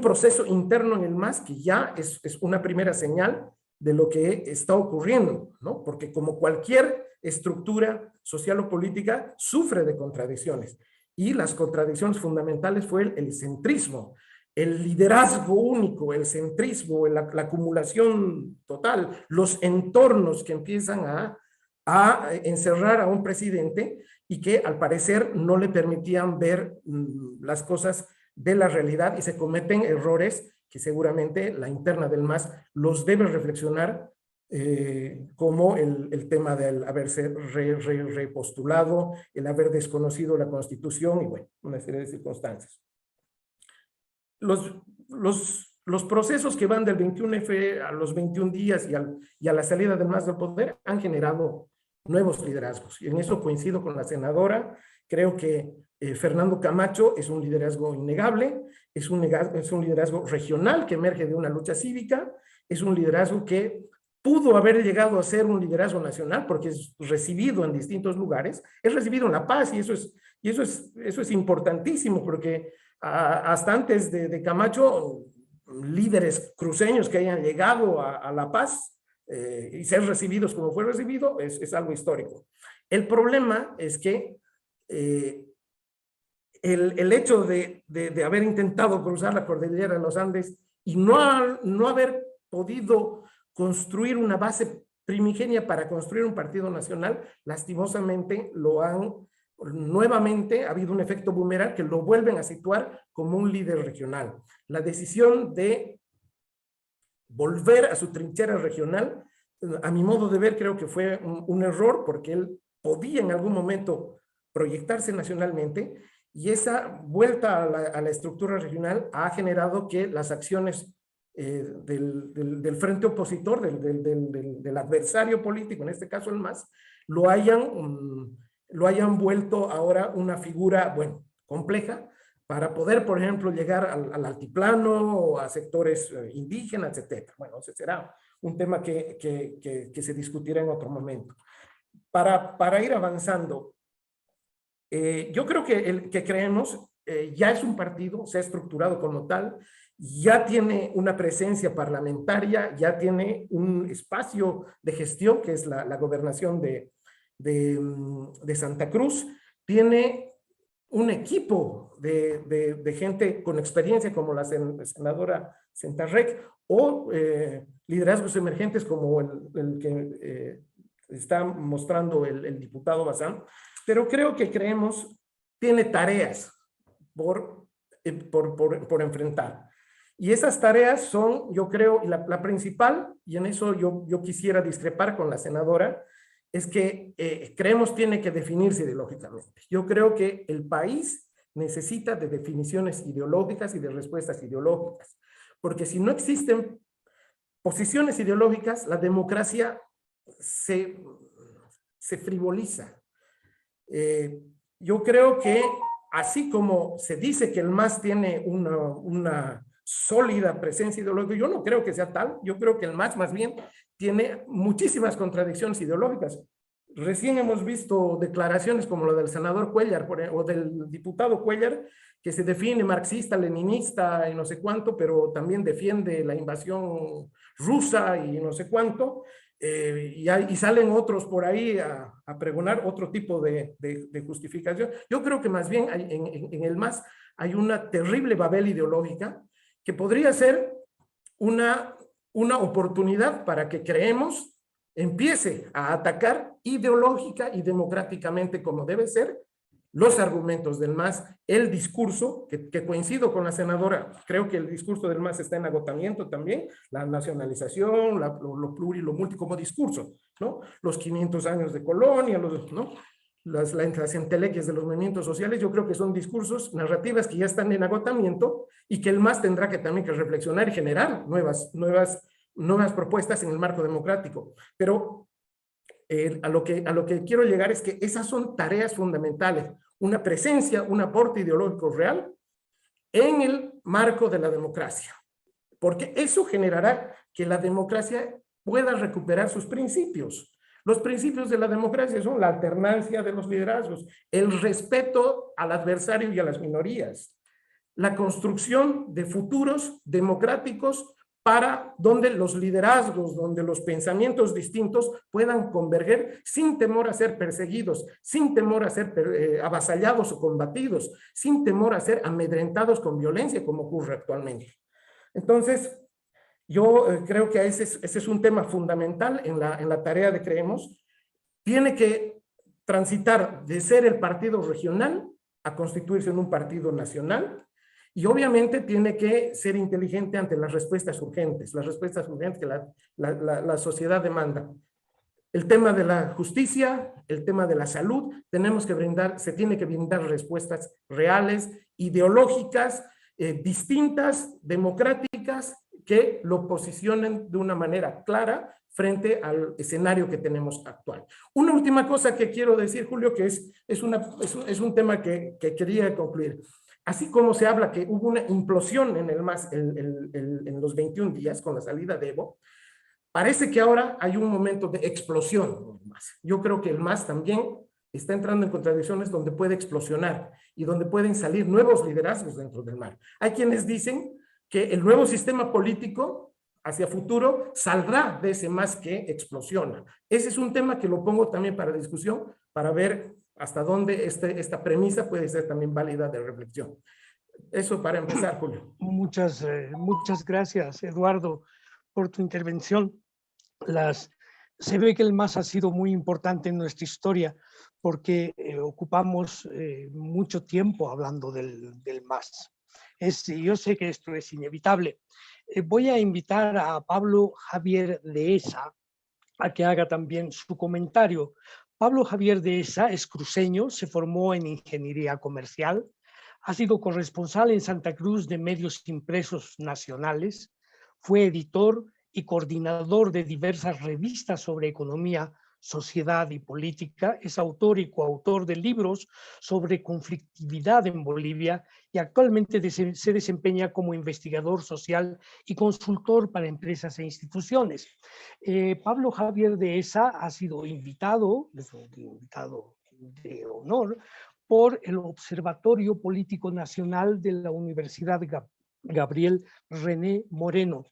proceso interno en el MAS que ya es una primera señal de lo que está ocurriendo, ¿no? Porque como cualquier estructura social o política sufre de contradicciones y las contradicciones fundamentales fue el centrismo, el liderazgo único, el centrismo, la acumulación total, los entornos que empiezan a encerrar a un presidente y que al parecer no le permitían ver las cosas de la realidad y se cometen errores que seguramente la interna del MAS los debe reflexionar, como el tema del haberse repostulado, el haber desconocido la Constitución y bueno, una serie de circunstancias. Los procesos que van del 21F a los 21 días y a la salida del MAS del poder han generado nuevos liderazgos. Y en eso coincido con la senadora. Creo que Fernando Camacho es un liderazgo innegable, es un liderazgo regional que emerge de una lucha cívica, es un liderazgo que pudo haber llegado a ser un liderazgo nacional porque es recibido en distintos lugares, es recibido en La Paz y eso es importantísimo porque hasta antes de Camacho, líderes cruceños que hayan llegado a La Paz y ser recibidos como fue recibido es algo histórico. El problema es que el hecho de haber intentado cruzar la cordillera de los Andes y no haber podido construir una base primigenia para construir un partido nacional, lastimosamente nuevamente ha habido un efecto boomerang que lo vuelven a situar como un líder regional. La decisión de volver a su trinchera regional, a mi modo de ver, creo que fue un error porque él podía en algún momento proyectarse nacionalmente y esa vuelta a la estructura regional ha generado que las acciones del frente opositor, del adversario político, en este caso el MAS, lo hayan vuelto ahora una figura, bueno, compleja, para poder, por ejemplo, llegar al altiplano o a sectores indígenas, etc. Bueno, ese será un tema que se discutirá en otro momento. Para ir avanzando, yo creo que creemos, ya es un partido, se ha estructurado como tal, ya tiene una presencia parlamentaria, ya tiene un espacio de gestión, que es la gobernación de Santa Cruz, tiene un equipo de gente con experiencia como la senadora Sentarrec o liderazgos emergentes como el que está mostrando el diputado Bazán, pero creo que tiene tareas por enfrentar. Y esas tareas son, yo creo, la principal, y en eso yo quisiera discrepar con la senadora, es que creemos tiene que definirse ideológicamente. Yo creo que el país necesita de definiciones ideológicas y de respuestas ideológicas, porque si no existen posiciones ideológicas, la democracia se frivoliza. Yo creo que así como se dice que el MAS tiene una sólida presencia ideológica, yo no creo que sea tal, yo creo que el MAS más bien tiene muchísimas contradicciones ideológicas. recién hemos visto declaraciones como la del senador Cuellar o del diputado Cuellar, que se define marxista, leninista y no sé cuánto, pero también defiende la invasión rusa y no sé cuánto, y salen otros por ahí a pregonar otro tipo de justificación. Yo creo que más bien en el MAS hay una terrible babel ideológica que podría ser una oportunidad para que creemos empiece a atacar ideológica y democráticamente como debe ser los argumentos del MAS, el discurso, que coincido con la senadora, creo que el discurso del MAS está en agotamiento también, la nacionalización, lo pluri, lo multi como discurso, ¿no? Los 500 años de colonia, ¿no? Las entelequias de los movimientos sociales, yo creo que son discursos, narrativas que ya están en agotamiento y que el MAS tendrá que también que reflexionar y generar nuevas propuestas en el marco democrático. Pero a lo que quiero llegar es que esas son tareas fundamentales, una presencia, un aporte ideológico real en el marco de la democracia, porque eso generará que la democracia pueda recuperar sus principios. Los principios de la democracia son la alternancia de los liderazgos, el respeto al adversario y a las minorías, la construcción de futuros democráticos para donde los liderazgos, donde los pensamientos distintos puedan converger sin temor a ser perseguidos, sin temor a ser avasallados o combatidos, sin temor a ser amedrentados con violencia como ocurre actualmente. Entonces, yo creo que ese es un tema fundamental en la tarea de Creemos. Tiene que transitar de ser el partido regional a constituirse en un partido nacional. Y obviamente tiene que ser inteligente ante las respuestas urgentes que la sociedad demanda. El tema de la justicia, el tema de la salud, se tiene que brindar respuestas reales, ideológicas, distintas, democráticas, que lo posicionen de una manera clara frente al escenario que tenemos actual. Una última cosa que quiero decir, Julio, que es un tema que quería concluir. Así como se habla que hubo una implosión en el MAS en los 21 días con la salida de Evo, parece que ahora hay un momento de explosión en el MAS. Yo creo que el MAS también está entrando en contradicciones donde puede explosionar y donde pueden salir nuevos liderazgos dentro del MAS. Hay quienes dicen que el nuevo sistema político hacia futuro saldrá de ese MAS que explosiona. Ese es un tema que lo pongo también para discusión, para ver hasta dónde esta premisa puede ser también válida de reflexión. Eso para empezar, Julio. Muchas gracias, Eduardo, por tu intervención. Se ve que el MAS ha sido muy importante en nuestra historia porque ocupamos mucho tiempo hablando del MAS. Yo sé que esto es inevitable. Voy a invitar a Pablo Javier Dehesa a que haga también su comentario. Pablo Javier Dehesa es cruceño, se formó en Ingeniería Comercial, ha sido corresponsal en Santa Cruz de medios impresos nacionales, fue editor y coordinador de diversas revistas sobre economía, sociedad y política, es autor y coautor de libros sobre conflictividad en Bolivia y actualmente se desempeña como investigador social y consultor para empresas e instituciones. Pablo Javier Dehesa ha sido invitado de honor por el Observatorio Político Nacional de la Universidad Gabriel René Moreno.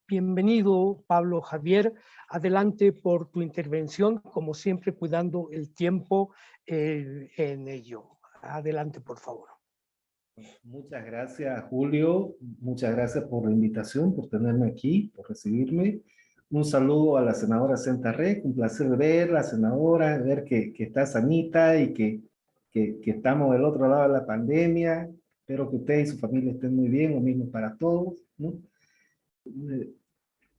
Bienvenido, Pablo Javier. Adelante por tu intervención, como siempre, cuidando el tiempo en ello. Adelante, por favor. Muchas gracias, Julio. Muchas gracias por la invitación, por tenerme aquí, por recibirme. Un saludo a la senadora Sentarrec. Un placer ver la senadora, ver que está sanita y que estamos del otro lado de la pandemia. Espero que usted y su familia estén muy bien, lo mismo para todos, ¿no?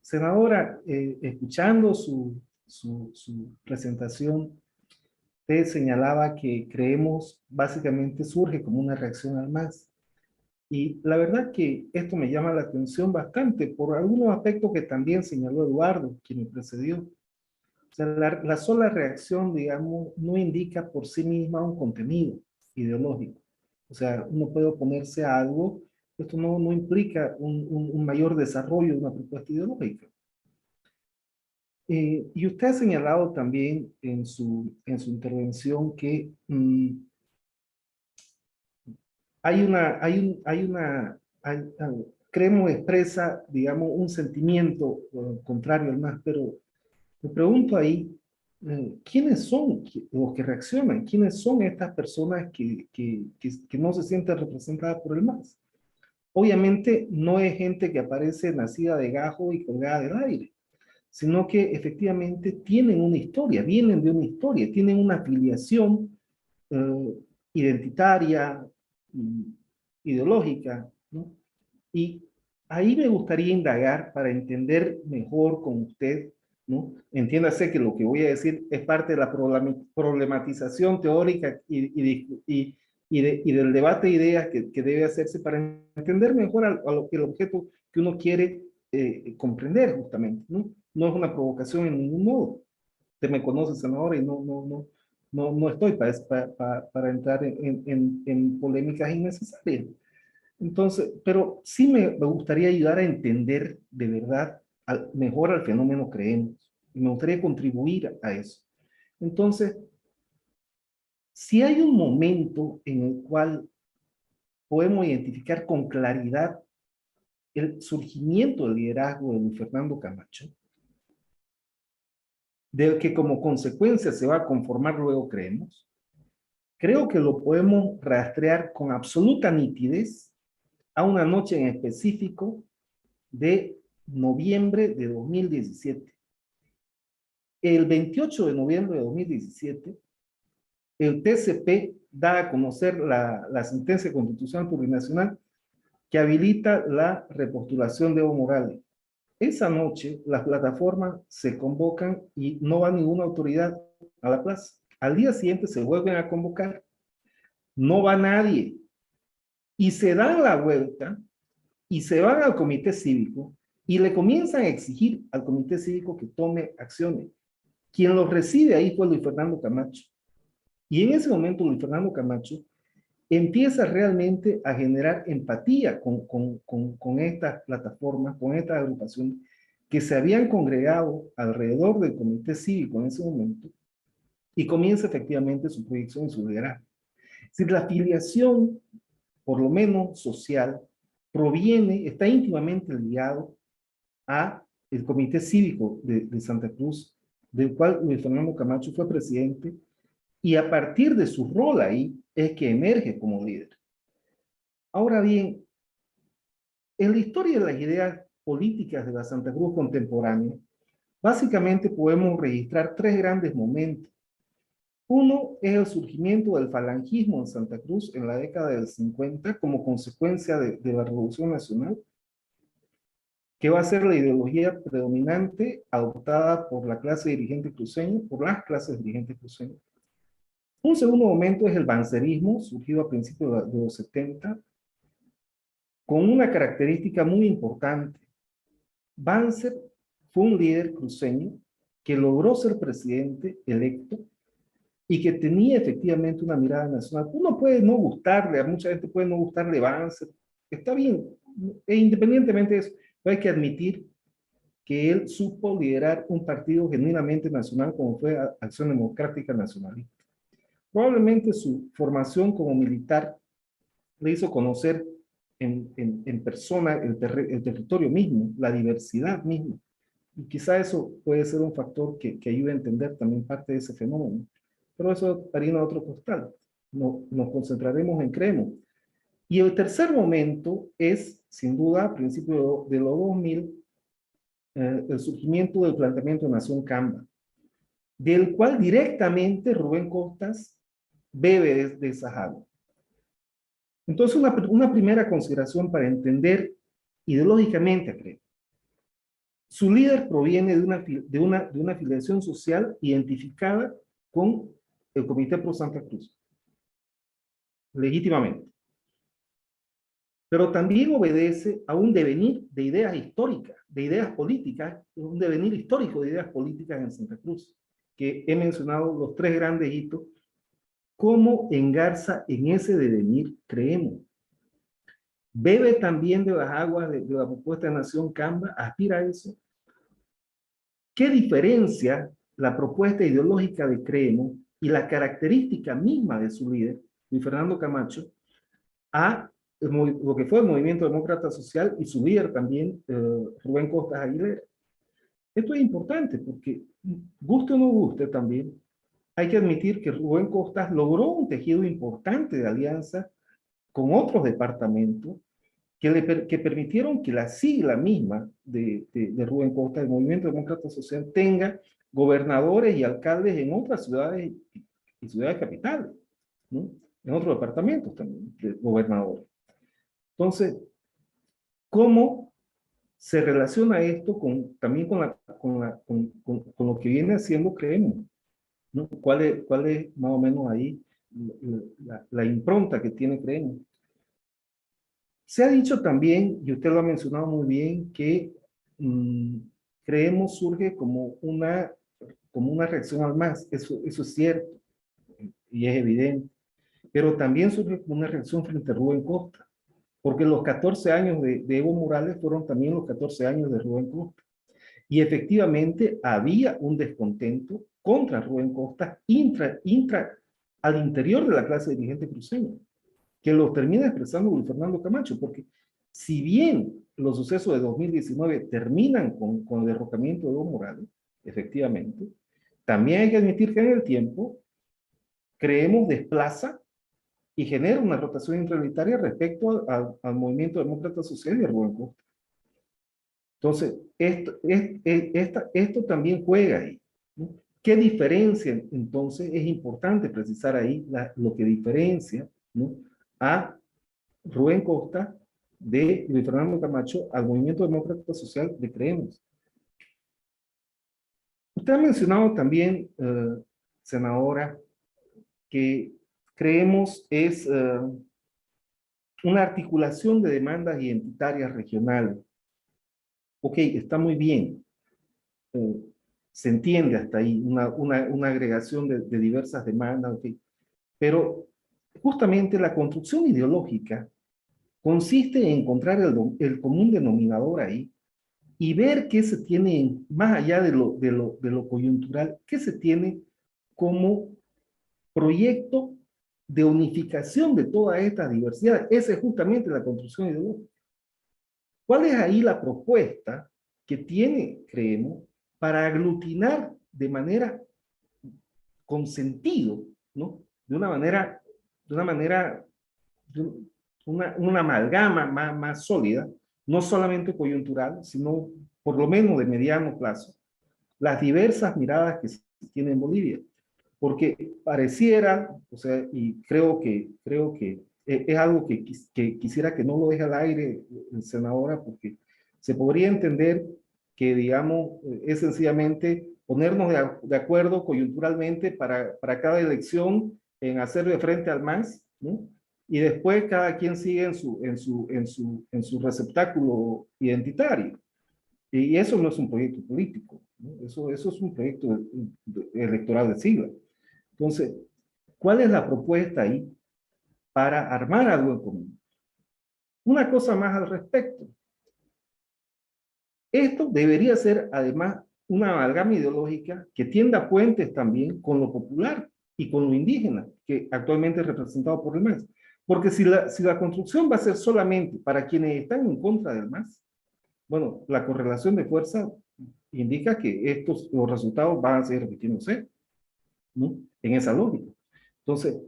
Senadora, escuchando su presentación, usted señalaba que Creemos básicamente surge como una reacción al MAS. Y la verdad que esto me llama la atención bastante por algunos aspectos que también señaló Eduardo, quien me precedió. O sea, la sola reacción, digamos, no indica por sí misma un contenido ideológico. O sea, uno puede oponerse a algo, esto no implica un mayor desarrollo de una propuesta ideológica. Y usted ha señalado también en su intervención que creemos expresa, digamos, un sentimiento contrario al MAS, pero me pregunto ahí, ¿quiénes son los que reaccionan? ¿Quiénes son estas personas que no se sienten representadas por el MAS? Obviamente no es gente que aparece nacida de gajo y colgada del aire, sino que efectivamente tienen una historia, vienen de una historia, tienen una afiliación identitaria, ideológica, ¿no? Y ahí me gustaría indagar para entender mejor con usted, ¿no? Entiéndase que lo que voy a decir es parte de la problematización teórica y del debate de ideas que debe hacerse para entender mejor el objeto que uno quiere comprender justamente, ¿no? No es una provocación en ningún modo. Usted me conoce, senadora, y no estoy para entrar en polémicas innecesarias. Entonces, pero sí me gustaría ayudar a entender de verdad mejor al fenómeno creemos. Y me gustaría contribuir a eso. Entonces, si hay un momento en el cual podemos identificar con claridad el surgimiento del liderazgo de Luis Fernando Camacho, del que como consecuencia se va a conformar luego creemos, creo que lo podemos rastrear con absoluta nitidez a una noche en específico de noviembre de 2017. El 28 de noviembre de 2017, el TCP da a conocer la sentencia constitucional plurinacional que habilita la repostulación de Evo Morales. Esa noche, las plataformas se convocan y no va ninguna autoridad a la plaza. Al día siguiente se vuelven a convocar. No va nadie. Y se dan la vuelta y se van al comité cívico y le comienzan a exigir al comité cívico que tome acciones. Quien los recibe ahí fue Luis Fernando Camacho. Y en ese momento Luis Fernando Camacho empieza realmente a generar empatía con estas plataformas, con estas agrupaciones que se habían congregado alrededor del comité cívico en ese momento y comienza efectivamente su proyección y su liderazgo. Es decir, la afiliación, por lo menos social, está íntimamente ligado a el comité cívico de Santa Cruz, del cual Luis Fernando Camacho fue presidente, y a partir de su rol ahí es que emerge como líder. Ahora bien, en la historia de las ideas políticas de la Santa Cruz contemporánea, básicamente podemos registrar tres grandes momentos. Uno es el surgimiento del falangismo en Santa Cruz en la década del 50 como consecuencia de la Revolución Nacional, que va a ser la ideología predominante adoptada por la clase dirigente cruceña, por las clases dirigentes cruceñas. Un segundo momento es el bancerismo, surgido a principios de los 70, con una característica muy importante. Banzer fue un líder cruceño que logró ser presidente electo y que tenía efectivamente una mirada nacional. Uno puede no gustarle, a mucha gente puede no gustarle Banzer, está bien, e independientemente de eso, hay que admitir que él supo liderar un partido genuinamente nacional como fue Acción Democrática Nacionalista. Probablemente su formación como militar le hizo conocer en persona el territorio mismo, la diversidad misma. Y quizá eso puede ser un factor que ayude a entender también parte de ese fenómeno. Pero eso harina otro costal. Nos concentraremos en creemos. Y el tercer momento es, sin duda, a principios de los 2000, el surgimiento del planteamiento de Nación Camba, del cual directamente Rubén Costas bebe de esa agua. Entonces, una primera consideración para entender ideológicamente a CREO. Su líder proviene de una afiliación social identificada con el Comité Pro Santa Cruz, legítimamente. Pero también obedece a un devenir de ideas históricas, de ideas políticas, un devenir histórico de ideas políticas en Santa Cruz, que he mencionado los tres grandes hitos. ¿Cómo engarza en ese devenir creemos? Bebe también de las aguas de la propuesta de Nación Camba, aspira a eso. ¿Qué diferencia la propuesta ideológica de Creemos y la característica misma de su líder, Luis Fernando Camacho, a lo que fue el Movimiento Demócrata Social y su líder también, Rubén Costas Aguilera? Esto es importante porque, guste o no guste también, hay que admitir que Rubén Costas logró un tejido importante de alianza con otros departamentos que permitieron que la sigla misma de Rubén Costas, el Movimiento Demócrata Social, tenga gobernadores y alcaldes en otras ciudades y ciudades capitales, ¿no? En otros departamentos también, de gobernadores. Entonces, ¿cómo se relaciona esto también con lo que viene haciendo Creemos, ¿no? ¿Cuál es más o menos ahí la impronta que tiene Creemos? Se ha dicho también, y usted lo ha mencionado muy bien, que Creemos surge como una reacción al MAS. Eso es cierto y es evidente. Pero también surge como una reacción frente a Rubén Costas, porque los 14 años de Evo Morales fueron también los 14 años de Rubén Costas. Y efectivamente había un descontento contra Rubén Costas al interior de la clase dirigente cruceña, que lo termina expresando Luis Fernando Camacho, porque si bien los sucesos de 2019 terminan con el derrocamiento de Evo Morales, efectivamente, también hay que admitir que en el tiempo Creemos desplaza y genera una rotación intraunitaria respecto al Movimiento Demócrata Social y a Rubén Costas. Entonces, esto también juega ahí, ¿no? ¿Qué diferencia? Entonces, es importante precisar ahí lo que diferencia, ¿no?, a Rubén Costas de Luis Fernando Camacho al Movimiento Demócrata Social de Creemos. Usted ha mencionado también, senadora, que Creemos es una articulación de demandas identitarias regionales. Ok, está muy bien. Se entiende hasta ahí, una agregación de diversas demandas, okay. Pero justamente la construcción ideológica consiste en encontrar el común denominador ahí y ver qué se tiene, más allá de lo coyuntural, qué se tiene como proyecto de unificación de toda esta diversidad. Esa es justamente la construcción ideológica. ¿Cuál es ahí la propuesta que tiene Creemos para aglutinar de manera con sentido, ¿no?, una amalgama más sólida, no solamente coyuntural, sino por lo menos de mediano plazo, las diversas miradas que se tienen en Bolivia? Porque pareciera, o sea, y creo que es algo que quisiera que no lo deje al aire el senadora, porque se podría entender que, digamos, es sencillamente ponernos de acuerdo coyunturalmente para cada elección en hacerle frente al MAS, ¿no? Y después cada quien sigue en su receptáculo identitario. Y eso no es un proyecto político, ¿no? Eso es un proyecto electoral de sigla. Entonces, ¿cuál es la propuesta ahí para armar algo en común? Una cosa más al respecto. Esto debería ser, además, una amalgama ideológica que tienda puentes también con lo popular y con lo indígena, que actualmente es representado por el MAS. Porque si la construcción va a ser solamente para quienes están en contra del MAS, bueno, la correlación de fuerza indica que los resultados van a seguir repitiéndose, ¿no?, en esa lógica. Entonces,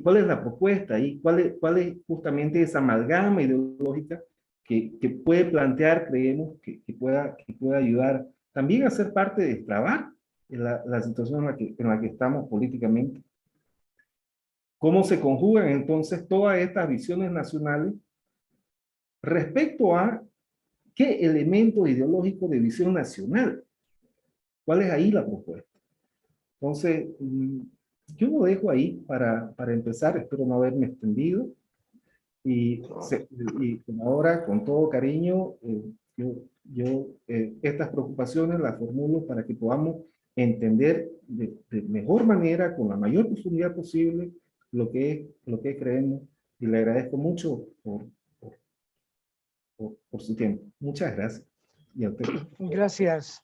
¿cuál es la propuesta ahí? ¿Cuál es justamente esa amalgama ideológica que puede plantear, creemos, que pueda ayudar también a ser parte de destrabar la situación en la que estamos políticamente? ¿Cómo se conjugan entonces todas estas visiones nacionales respecto a qué elemento ideológico de visión nacional? ¿Cuál es ahí la propuesta? Entonces, yo lo dejo ahí para empezar. Espero no haberme extendido. Y ahora, con todo cariño, estas preocupaciones las formulo para que podamos entender de mejor manera, con la mayor profundidad posible, lo que creemos. Y le agradezco mucho por su tiempo. Muchas gracias. Y a usted. Gracias.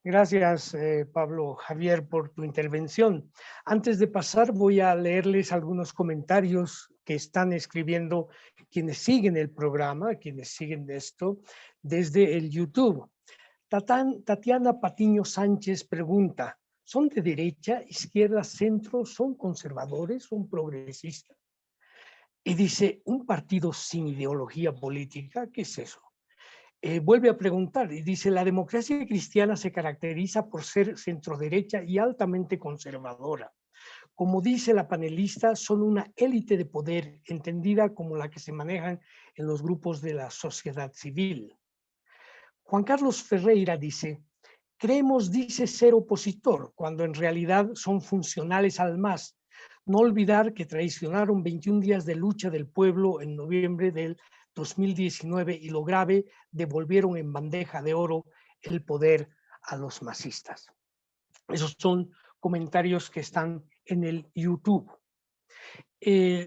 Gracias, Pablo Javier, por tu intervención. Antes de pasar, voy a leerles algunos comentarios que están escribiendo quienes siguen el programa, quienes siguen esto desde el YouTube. Tatiana Patiño Sánchez pregunta, ¿son de derecha, izquierda, centro, son conservadores, son progresistas? Y dice, ¿un partido sin ideología política? ¿Qué es eso? Vuelve a preguntar y dice, la democracia cristiana se caracteriza por ser centroderecha y altamente conservadora. Como dice la panelista, son una élite de poder entendida como la que se manejan en los grupos de la sociedad civil. Juan Carlos Ferreira dice, creemos, dice, ser opositor, cuando en realidad son funcionales al MAS. No olvidar que traicionaron 21 días de lucha del pueblo en noviembre del 2019 y lo grave, devolvieron en bandeja de oro el poder a los masistas. Esos son comentarios que están en el YouTube.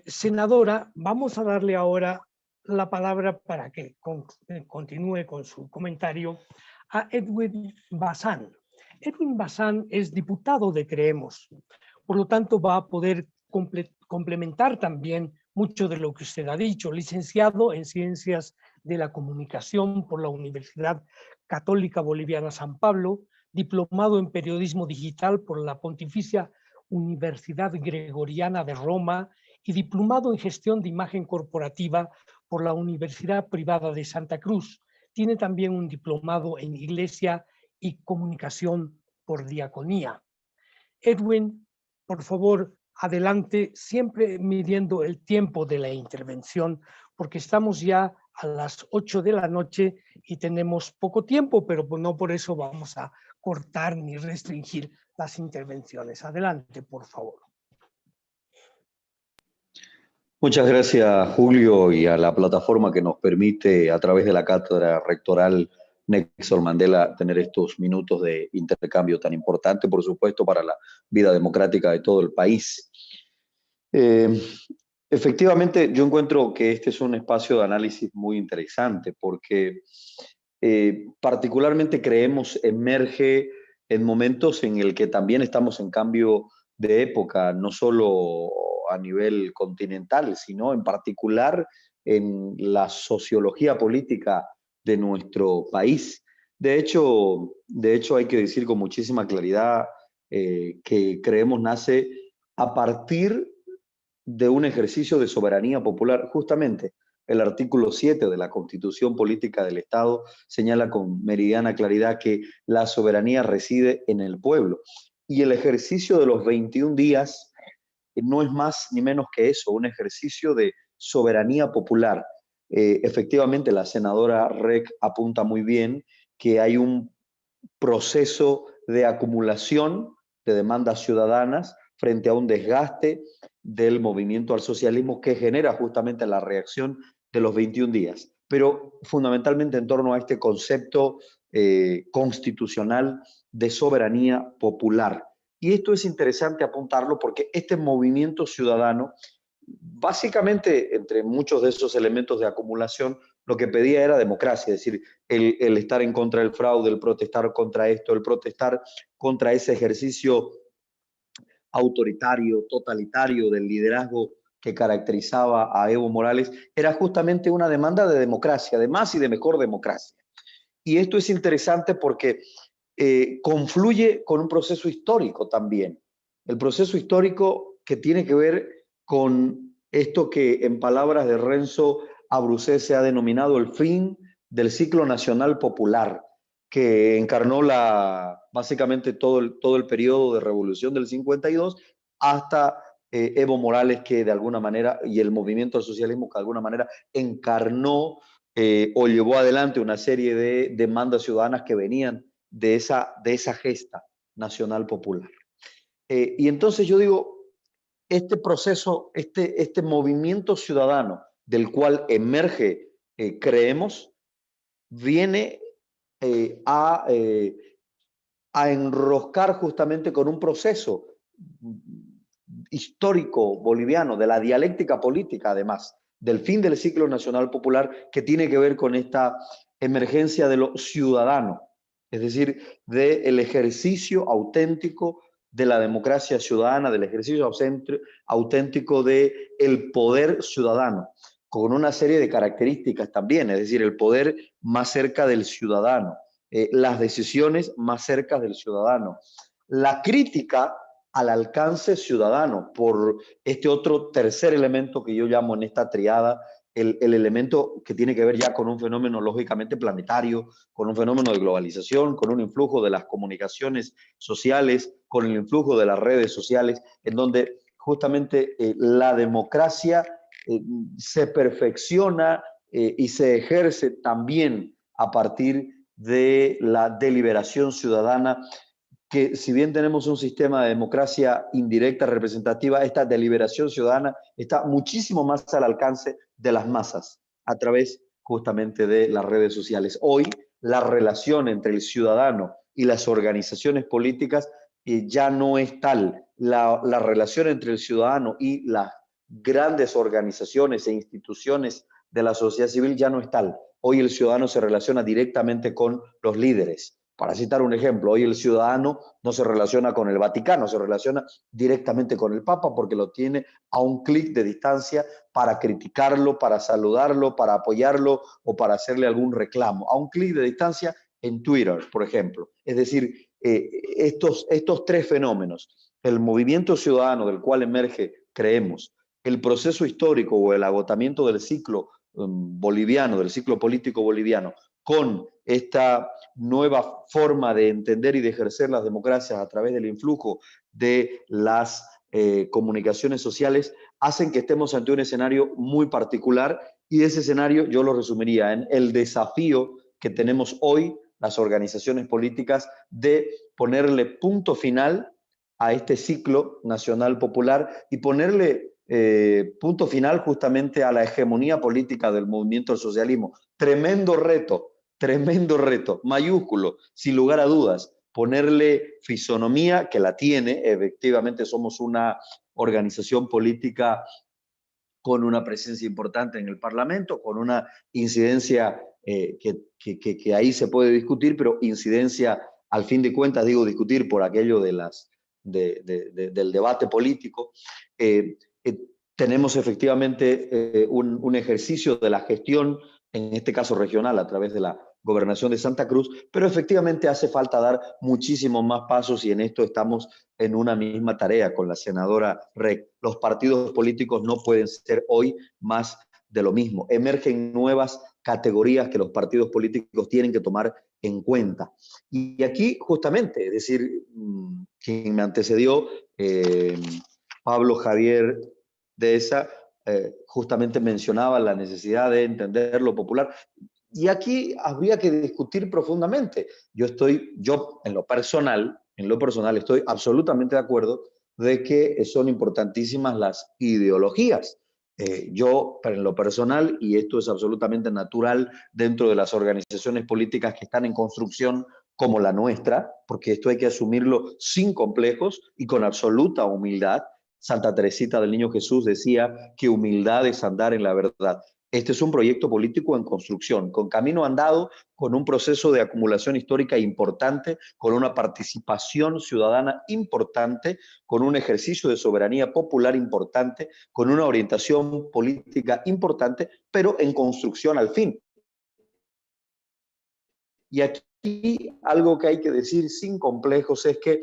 Senadora, vamos a darle ahora la palabra para que continúe con su comentario a Edwin Bazán. Edwin Bazán es diputado de Creemos, por lo tanto va a poder complementar también mucho de lo que usted ha dicho, licenciado en Ciencias de la Comunicación por la Universidad Católica Boliviana San Pablo, diplomado en Periodismo Digital por la Pontificia Universidad Gregoriana de Roma y diplomado en Gestión de Imagen Corporativa por la Universidad Privada de Santa Cruz. Tiene también un diplomado en Iglesia y Comunicación por Diaconía. Edwin, por favor, adelante, siempre midiendo el tiempo de la intervención, porque estamos ya a las 8 de la noche y tenemos poco tiempo, pero no por eso vamos a cortar ni restringir las intervenciones. Adelante, por favor. Muchas gracias, Julio, y a la plataforma que nos permite, a través de la Cátedra Rectoral Nelson Mandela, tener estos minutos de intercambio tan importante, por supuesto, para la vida democrática de todo el país. Efectivamente, yo encuentro que este es un espacio de análisis muy interesante porque particularmente Creemos emerge en momentos en el que también estamos en cambio de época, no solo a nivel continental, sino en particular en la sociología política de nuestro país. De hecho hay que decir con muchísima claridad que Creemos nace a partir de un ejercicio de soberanía popular. Justamente el artículo 7 de la Constitución Política del Estado señala con meridiana claridad que la soberanía reside en el pueblo. Y el ejercicio de los 21 días no es más ni menos que eso, un ejercicio de soberanía popular. Efectivamente, la senadora Rec apunta muy bien que hay un proceso de acumulación de demandas ciudadanas frente a un desgaste del movimiento al socialismo que genera justamente la reacción de los 21 días, pero fundamentalmente en torno a este concepto constitucional de soberanía popular. Y esto es interesante apuntarlo porque este movimiento ciudadano, básicamente entre muchos de esos elementos de acumulación, lo que pedía era democracia, es decir, el estar en contra del fraude, el protestar contra esto, el protestar contra ese ejercicio autoritario, totalitario del liderazgo que caracterizaba a Evo Morales, era justamente una demanda de democracia, de más y de mejor democracia. Y esto es interesante porque confluye con un proceso histórico también. El proceso histórico que tiene que ver con esto que en palabras de Renzo Abruzé se ha denominado el fin del ciclo nacional popular, que encarnó básicamente todo el periodo de revolución del 52 hasta Evo Morales, que de alguna manera, y el movimiento del socialismo que de alguna manera encarnó o llevó adelante una serie de demandas ciudadanas que venían de esa gesta nacional popular. Y entonces yo digo, este proceso, este movimiento ciudadano del cual emerge Creemos, viene a enroscar justamente con un proceso histórico boliviano, de la dialéctica política además, del fin del ciclo nacional popular, que tiene que ver con esta emergencia de lo ciudadano es decir, del ejercicio auténtico de la democracia ciudadana, del ejercicio auténtico del poder ciudadano, con una serie de características también, es decir, el poder más cerca del ciudadano, las decisiones más cerca del ciudadano, la crítica al alcance ciudadano, por este otro tercer elemento que yo llamo en esta triada, el elemento que tiene que ver ya con un fenómeno lógicamente planetario, con un fenómeno de globalización, con un influjo de las comunicaciones sociales, con el influjo de las redes sociales, en donde justamente la democracia se perfecciona y se ejerce también a partir de la deliberación ciudadana, que si bien tenemos un sistema de democracia indirecta representativa, esta deliberación ciudadana está muchísimo más al alcance de las masas a través justamente de las redes sociales. Hoy la relación entre el ciudadano y las organizaciones políticas ya no es tal. La relación entre el ciudadano y las grandes organizaciones e instituciones de la sociedad civil ya no es tal. Hoy el ciudadano se relaciona directamente con los líderes. Para citar un ejemplo, hoy el ciudadano no se relaciona con el Vaticano, se relaciona directamente con el Papa porque lo tiene a un clic de distancia para criticarlo, para saludarlo, para apoyarlo o para hacerle algún reclamo. A un clic de distancia en Twitter, por ejemplo. Es decir, estos tres fenómenos, el movimiento ciudadano del cual emerge, creemos, el proceso histórico o el agotamiento del ciclo boliviano, del ciclo político boliviano, con esta nueva forma de entender y de ejercer las democracias a través del influjo de las comunicaciones sociales, hacen que estemos ante un escenario muy particular, y ese escenario yo lo resumiría en el desafío que tenemos hoy las organizaciones políticas de ponerle punto final a este ciclo nacional popular y ponerle punto final justamente a la hegemonía política del movimiento del socialismo. Tremendo reto, mayúsculo, sin lugar a dudas, ponerle fisonomía, que la tiene, efectivamente somos una organización política con una presencia importante en el Parlamento, con una incidencia que ahí se puede discutir, pero incidencia, al fin de cuentas, digo discutir por aquello del debate político. Tenemos efectivamente un ejercicio de la gestión, en este caso regional, a través de la Gobernación de Santa Cruz, pero efectivamente hace falta dar muchísimos más pasos, y en esto estamos en una misma tarea con la senadora Rec. Los partidos políticos no pueden ser hoy más de lo mismo. Emergen nuevas categorías que los partidos políticos tienen que tomar en cuenta. Y aquí justamente, es decir, quien me antecedió, Pablo Javier Deza, justamente mencionaba la necesidad de entender lo popular. Y aquí habría que discutir profundamente. Yo en lo personal, estoy absolutamente de acuerdo de que son importantísimas las ideologías. Yo, en lo personal, y esto es absolutamente natural dentro de las organizaciones políticas que están en construcción como la nuestra, porque esto hay que asumirlo sin complejos y con absoluta humildad. Santa Teresita del Niño Jesús decía que humildad es andar en la verdad. Este es un proyecto político en construcción, con camino andado, con un proceso de acumulación histórica importante, con una participación ciudadana importante, con un ejercicio de soberanía popular importante, con una orientación política importante, pero en construcción al fin. Y aquí algo que hay que decir sin complejos es que,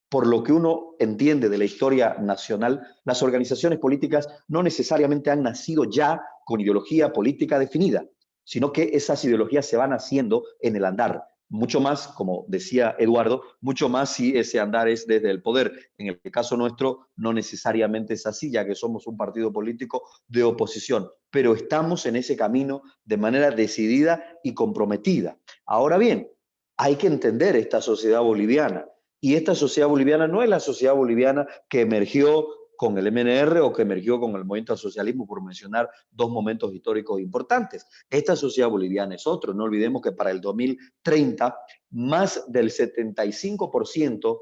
por lo que uno entiende de la historia nacional, las organizaciones políticas no necesariamente han nacido ya con ideología política definida, sino que esas ideologías se van haciendo en el andar. Mucho más, como decía Eduardo, mucho más si ese andar es desde el poder. En el caso nuestro no necesariamente es así, ya que somos un partido político de oposición, pero estamos en ese camino de manera decidida y comprometida. Ahora bien, hay que entender esta sociedad boliviana. Y esta sociedad boliviana no es la sociedad boliviana que emergió con el MNR o que emergió con el movimiento al socialismo, por mencionar dos momentos históricos importantes. Esta sociedad boliviana es otro. No olvidemos que para el 2030, más del 75%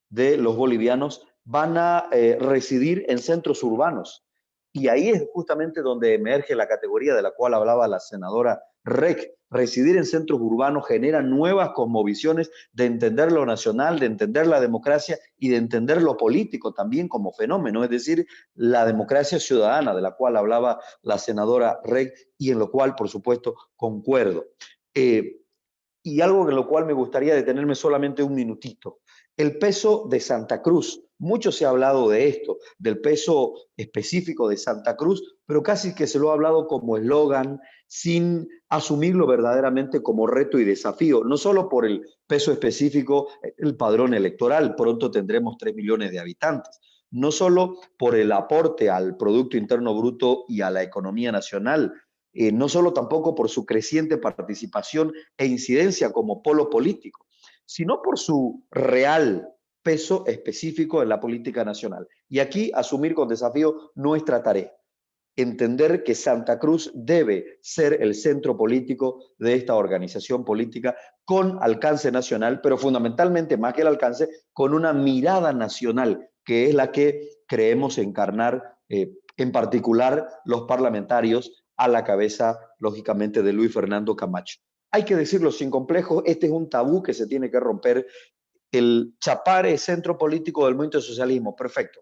de los bolivianos van a residir en centros urbanos. Y ahí es justamente donde emerge la categoría de la cual hablaba la senadora REC, residir en centros urbanos, genera nuevas cosmovisiones de entender lo nacional, de entender la democracia y de entender lo político también como fenómeno, es decir, la democracia ciudadana de la cual hablaba la senadora REC y en lo cual, por supuesto, concuerdo. Y algo en lo cual me gustaría detenerme solamente un minutito. El peso de Santa Cruz. Mucho se ha hablado de esto, del peso específico de Santa Cruz, pero casi que se lo ha hablado como eslogan, sin asumirlo verdaderamente como reto y desafío. No solo por el peso específico, el padrón electoral, pronto tendremos 3 millones de habitantes. No solo por el aporte al Producto Interno Bruto y a la economía nacional, no solo tampoco por su creciente participación e incidencia como polo político, sino por su real peso específico en la política nacional. Y aquí asumir con desafío nuestra tarea, entender que Santa Cruz debe ser el centro político de esta organización política con alcance nacional, pero fundamentalmente más que el alcance, con una mirada nacional, que es la que creemos encarnar en particular los parlamentarios a la cabeza, lógicamente, de Luis Fernando Camacho. Hay que decirlo sin complejos, este es un tabú que se tiene que romper. El Chapare, centro político del movimiento socialismo, perfecto.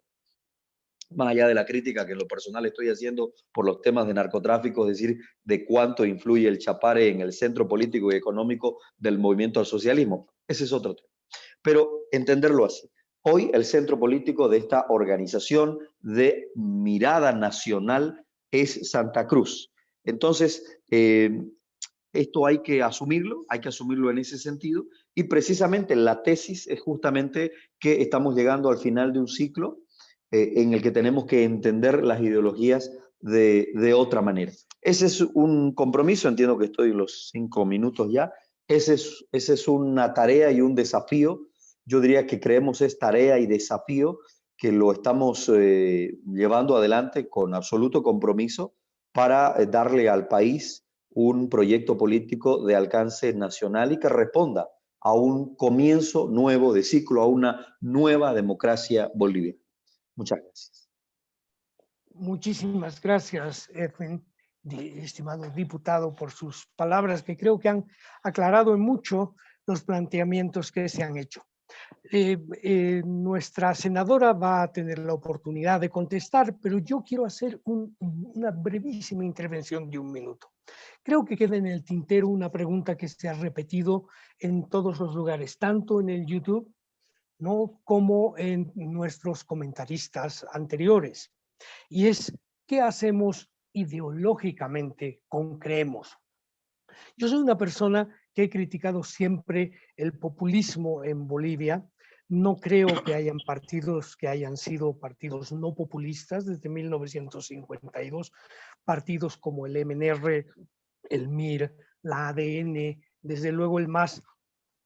Más allá de la crítica que en lo personal estoy haciendo por los temas de narcotráfico, es decir, de cuánto influye el Chapare en el centro político y económico del movimiento al socialismo. Ese es otro tema. Pero entenderlo así. Hoy el centro político de esta organización de mirada nacional es Santa Cruz. Entonces, esto hay que asumirlo en ese sentido, y precisamente la tesis es justamente que estamos llegando al final de un ciclo en el que tenemos que entender las ideologías de otra manera. Ese es un compromiso, entiendo que estoy en los 5 minutos ya, ese es una tarea y un desafío. Yo diría que creemos es tarea y desafío, que lo estamos llevando adelante con absoluto compromiso para darle al país un proyecto político de alcance nacional y que responda a un comienzo nuevo de ciclo, a una nueva democracia boliviana. Muchas gracias. Muchísimas gracias, Edwin, estimado diputado, por sus palabras que creo que han aclarado en mucho los planteamientos que se han hecho. Nuestra senadora va a tener la oportunidad de contestar, pero yo quiero hacer una brevísima intervención de 1 minuto. Creo que queda en el tintero una pregunta que se ha repetido en todos los lugares, tanto en el YouTube, ¿no?, como en nuestros comentaristas anteriores. Y es, ¿qué hacemos ideológicamente con Creemos? Yo soy una persona que he criticado siempre el populismo en Bolivia. No creo que hayan partidos que hayan sido partidos no populistas desde 1952, partidos como el MNR, el MIR, la ADN, desde luego el MAS,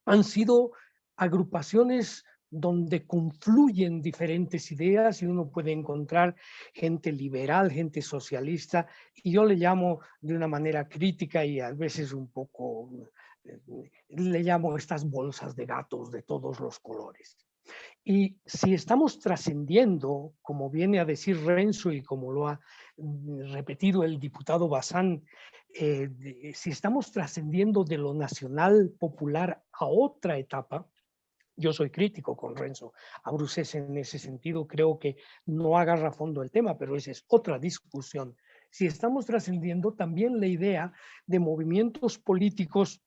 han sido agrupaciones donde confluyen diferentes ideas y uno puede encontrar gente liberal, gente socialista, y yo le llamo de una manera crítica y a veces un poco, le llamo estas bolsas de gatos de todos los colores. Y si estamos trascendiendo, como viene a decir Renzo y como lo ha repetido el diputado Bazán, si estamos trascendiendo de lo nacional popular a otra etapa, yo soy crítico con Renzo Abruzzese en ese sentido, creo que no agarra a fondo el tema, pero esa es otra discusión. Si estamos trascendiendo también la idea de movimientos políticos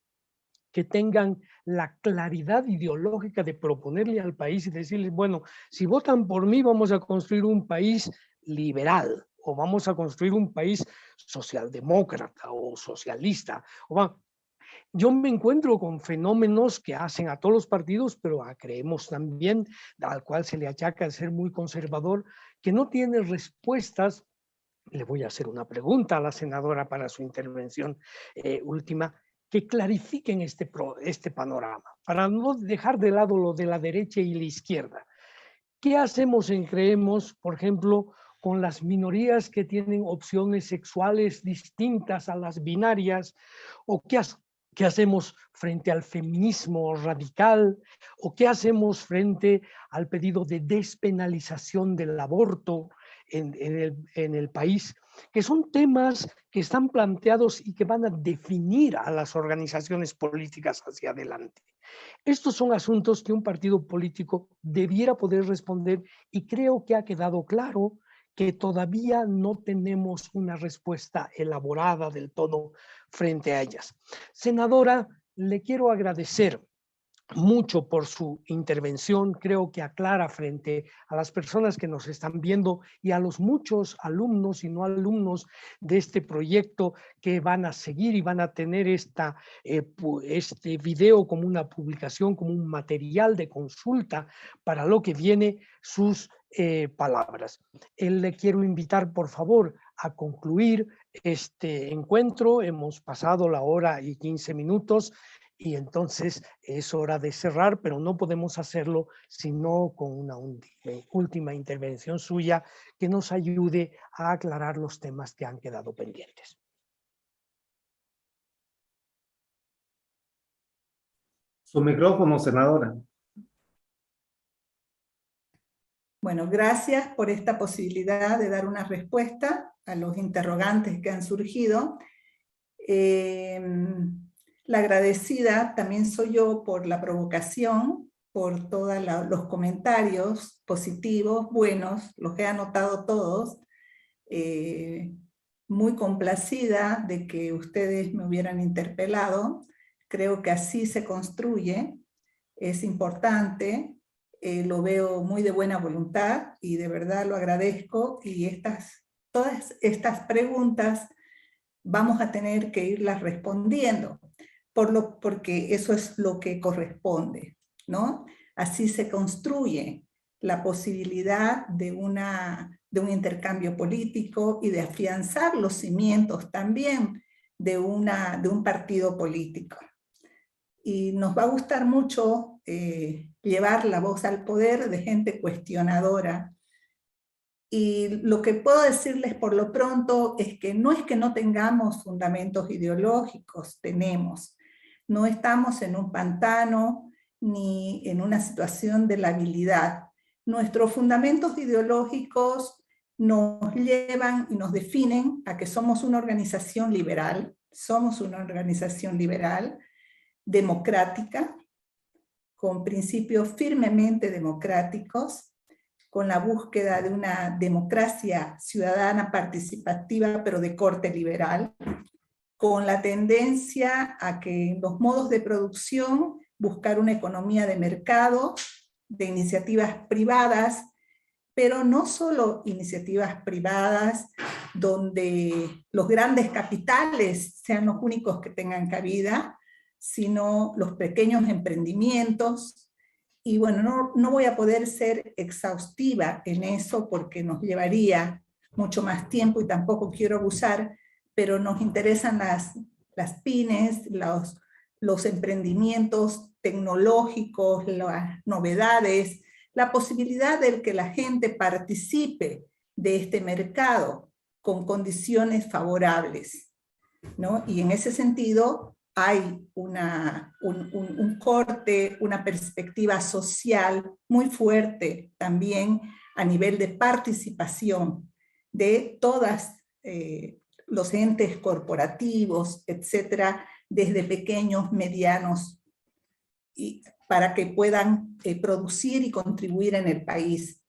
que tengan la claridad ideológica de proponerle al país y decirles, bueno, si votan por mí vamos a construir un país liberal o vamos a construir un país socialdemócrata o socialista. Yo me encuentro con fenómenos que hacen a todos los partidos, pero a Creemos también, al cual se le achaca el ser muy conservador, que no tiene respuestas. Le voy a hacer una pregunta a la senadora para su intervención última, que clarifiquen este panorama, para no dejar de lado lo de la derecha y la izquierda. ¿Qué hacemos en Creemos, por ejemplo, con las minorías que tienen opciones sexuales distintas a las binarias? ¿O qué hacemos frente al feminismo radical? ¿O qué hacemos frente al pedido de despenalización del aborto? en el país, que son temas que están planteados y que van a definir a las organizaciones políticas hacia adelante. Estos son asuntos que un partido político debiera poder responder y creo que ha quedado claro que todavía no tenemos una respuesta elaborada del todo frente a ellas. Senadora, le quiero agradecer mucho por su intervención, creo que aclara frente a las personas que nos están viendo y a los muchos alumnos y no alumnos de este proyecto que van a seguir y van a tener este video como una publicación, como un material de consulta para lo que viene, sus palabras. Le quiero invitar, por favor, a concluir este encuentro. Hemos pasado la hora y 15 minutos. Y entonces es hora de cerrar, pero no podemos hacerlo sino con una última intervención suya que nos ayude a aclarar los temas que han quedado pendientes. Su micrófono, senadora. Bueno, gracias por esta posibilidad de dar una respuesta a los interrogantes que han surgido. La agradecida también soy yo por la provocación, por todos los comentarios positivos, buenos, los he anotado todos. Muy complacida de que ustedes me hubieran interpelado. Creo que así se construye, es importante, lo veo muy de buena voluntad y de verdad lo agradezco. Y todas estas preguntas vamos a tener que irlas respondiendo, porque eso es lo que corresponde, ¿no? Así se construye la posibilidad de un intercambio político y de afianzar los cimientos también de un partido político. Y nos va a gustar mucho llevar la voz al poder de gente cuestionadora. Y lo que puedo decirles por lo pronto es que no tengamos fundamentos ideológicos, tenemos. No estamos en un pantano ni en una situación de labilidad. Nuestros fundamentos ideológicos nos llevan y nos definen a que somos una organización liberal, democrática, con principios firmemente democráticos, con la búsqueda de una democracia ciudadana participativa, pero de corte liberal, con la tendencia a que en los modos de producción buscar una economía de mercado, de iniciativas privadas, pero no solo iniciativas privadas donde los grandes capitales sean los únicos que tengan cabida, sino los pequeños emprendimientos. Y bueno, no voy a poder ser exhaustiva en eso porque nos llevaría mucho más tiempo y tampoco quiero abusar, pero nos interesan las pymes, los emprendimientos tecnológicos, las novedades, la posibilidad de que la gente participe de este mercado con condiciones favorables, ¿no? Y en ese sentido hay un corte, una perspectiva social muy fuerte también a nivel de participación de todas los entes corporativos, etcétera, desde pequeños, medianos, y para que puedan producir y contribuir en el país.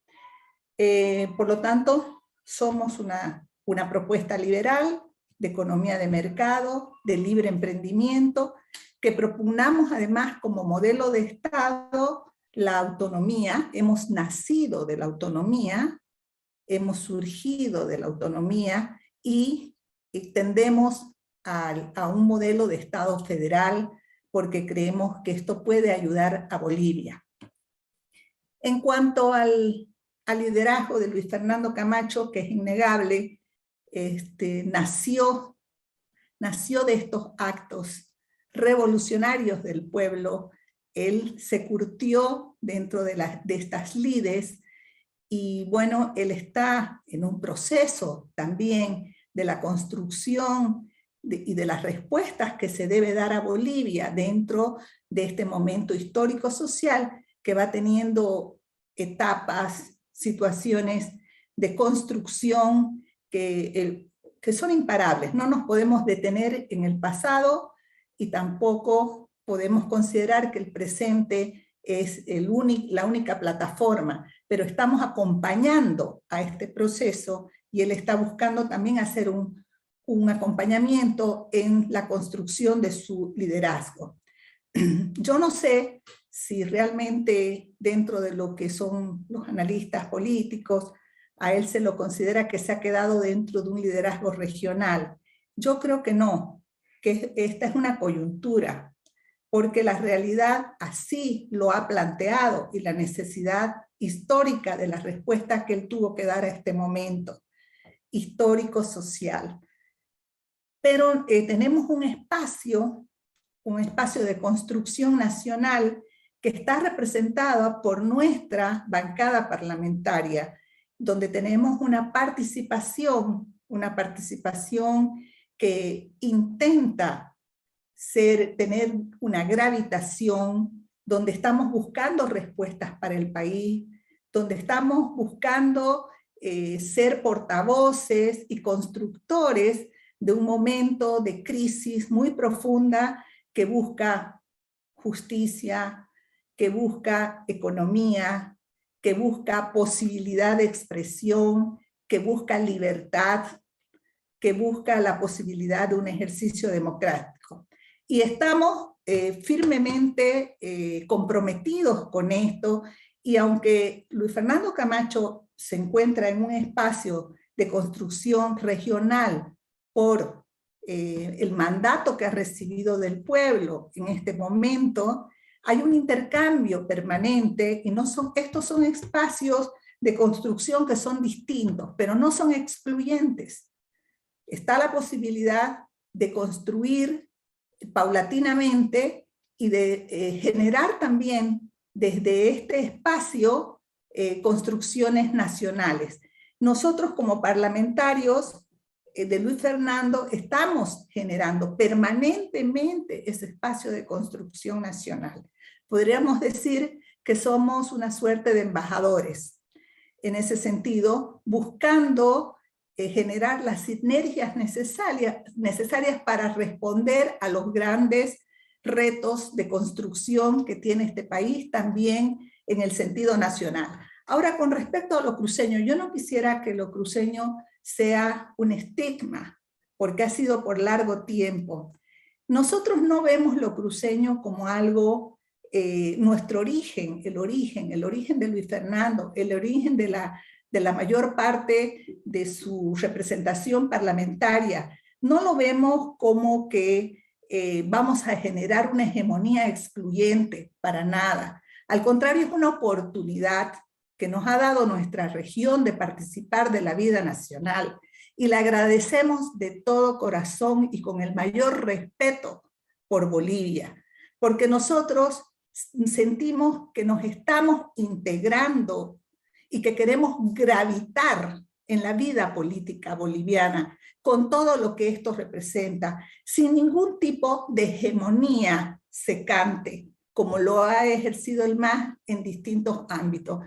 Por lo tanto, somos una propuesta liberal, de economía de mercado, de libre emprendimiento, que propugnamos además como modelo de Estado la autonomía. Hemos nacido de la autonomía, hemos surgido de la autonomía y tendemos a un modelo de Estado federal porque creemos que esto puede ayudar a Bolivia. En cuanto al liderazgo de Luis Fernando Camacho, que es innegable, nació de estos actos revolucionarios del pueblo. Él se curtió dentro de estas lides y bueno, él está en un proceso también de la construcción y de las respuestas que se debe dar a Bolivia dentro de este momento histórico social que va teniendo etapas, situaciones de construcción que son imparables. No nos podemos detener en el pasado y tampoco podemos considerar que el presente es la única plataforma, pero estamos acompañando a este proceso y él está buscando también hacer un acompañamiento en la construcción de su liderazgo. Yo no sé si realmente dentro de lo que son los analistas políticos, a él se lo considera que se ha quedado dentro de un liderazgo regional. Yo creo que no, que esta es una coyuntura, porque la realidad así lo ha planteado y la necesidad histórica de la respuesta que él tuvo que dar a este momento histórico-social. Pero tenemos un espacio de construcción nacional que está representada por nuestra bancada parlamentaria, donde tenemos una participación que intenta tener una gravitación, donde estamos buscando respuestas para el país, donde estamos buscando ser portavoces y constructores de un momento de crisis muy profunda que busca justicia, que busca economía, que busca posibilidad de expresión, que busca libertad, que busca la posibilidad de un ejercicio democrático. Y estamos firmemente comprometidos con esto, y aunque Luis Fernando Camacho se encuentra en un espacio de construcción regional por el mandato que ha recibido del pueblo en este momento, hay un intercambio permanente, y estos son espacios de construcción que son distintos, pero no son excluyentes. Está la posibilidad de construir paulatinamente y de generar también desde este espacio construcciones nacionales. Nosotros como parlamentarios de Luis Fernando estamos generando permanentemente ese espacio de construcción nacional. Podríamos decir que somos una suerte de embajadores en ese sentido, buscando generar las sinergias necesarias para responder a los grandes retos de construcción que tiene este país, también en el sentido nacional. Ahora, con respecto a lo cruceño, yo no quisiera que lo cruceño sea un estigma, porque ha sido por largo tiempo. Nosotros no vemos lo cruceño como algo, nuestro origen, el origen de Luis Fernando, el origen de la mayor parte de su representación parlamentaria. No lo vemos como que vamos a generar una hegemonía excluyente, para nada. Al contrario, es una oportunidad que nos ha dado nuestra región de participar de la vida nacional, y le agradecemos de todo corazón y con el mayor respeto por Bolivia, porque nosotros sentimos que nos estamos integrando y que queremos gravitar en la vida política boliviana, con todo lo que esto representa, sin ningún tipo de hegemonía secante, como lo ha ejercido el MAS en distintos ámbitos.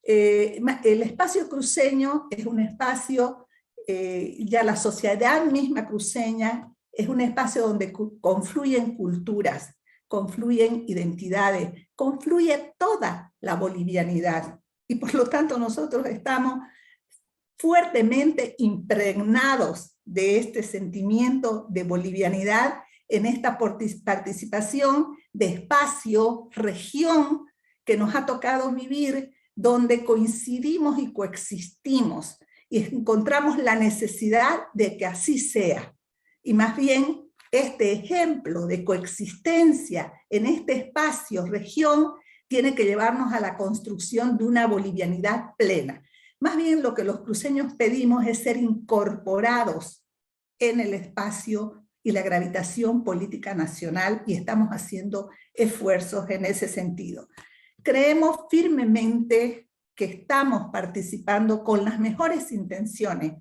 El espacio cruceño es un espacio, ya la sociedad misma cruceña, es un espacio donde confluyen culturas, confluyen identidades, confluye toda la bolivianidad. Y por lo tanto nosotros estamos fuertemente impregnados de este sentimiento de bolivianidad en esta participación de espacio, región que nos ha tocado vivir, donde coincidimos y coexistimos y encontramos la necesidad de que así sea. Y más bien este ejemplo de coexistencia en este espacio, región, tiene que llevarnos a la construcción de una bolivianidad plena. Más bien lo que los cruceños pedimos es ser incorporados en el espacio y la gravitación política nacional, y estamos haciendo esfuerzos en ese sentido. Creemos firmemente que estamos participando con las mejores intenciones,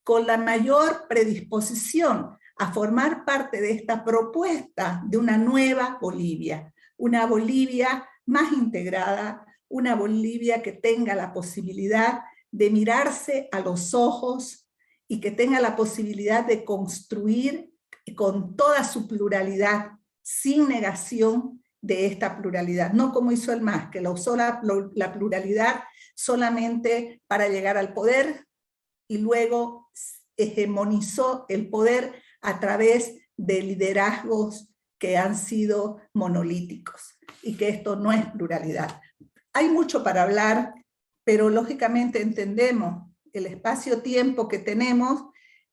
con la mayor predisposición a formar parte de esta propuesta de una nueva Bolivia, una Bolivia más integrada, una Bolivia que tenga la posibilidad de mirarse a los ojos y que tenga la posibilidad de construir con toda su pluralidad, sin negación de esta pluralidad, no como hizo el MAS, que la usó la pluralidad solamente para llegar al poder y luego hegemonizó el poder a través de liderazgos que han sido monolíticos, y que esto no es pluralidad. Hay mucho para hablar, pero lógicamente entendemos el espacio-tiempo que tenemos.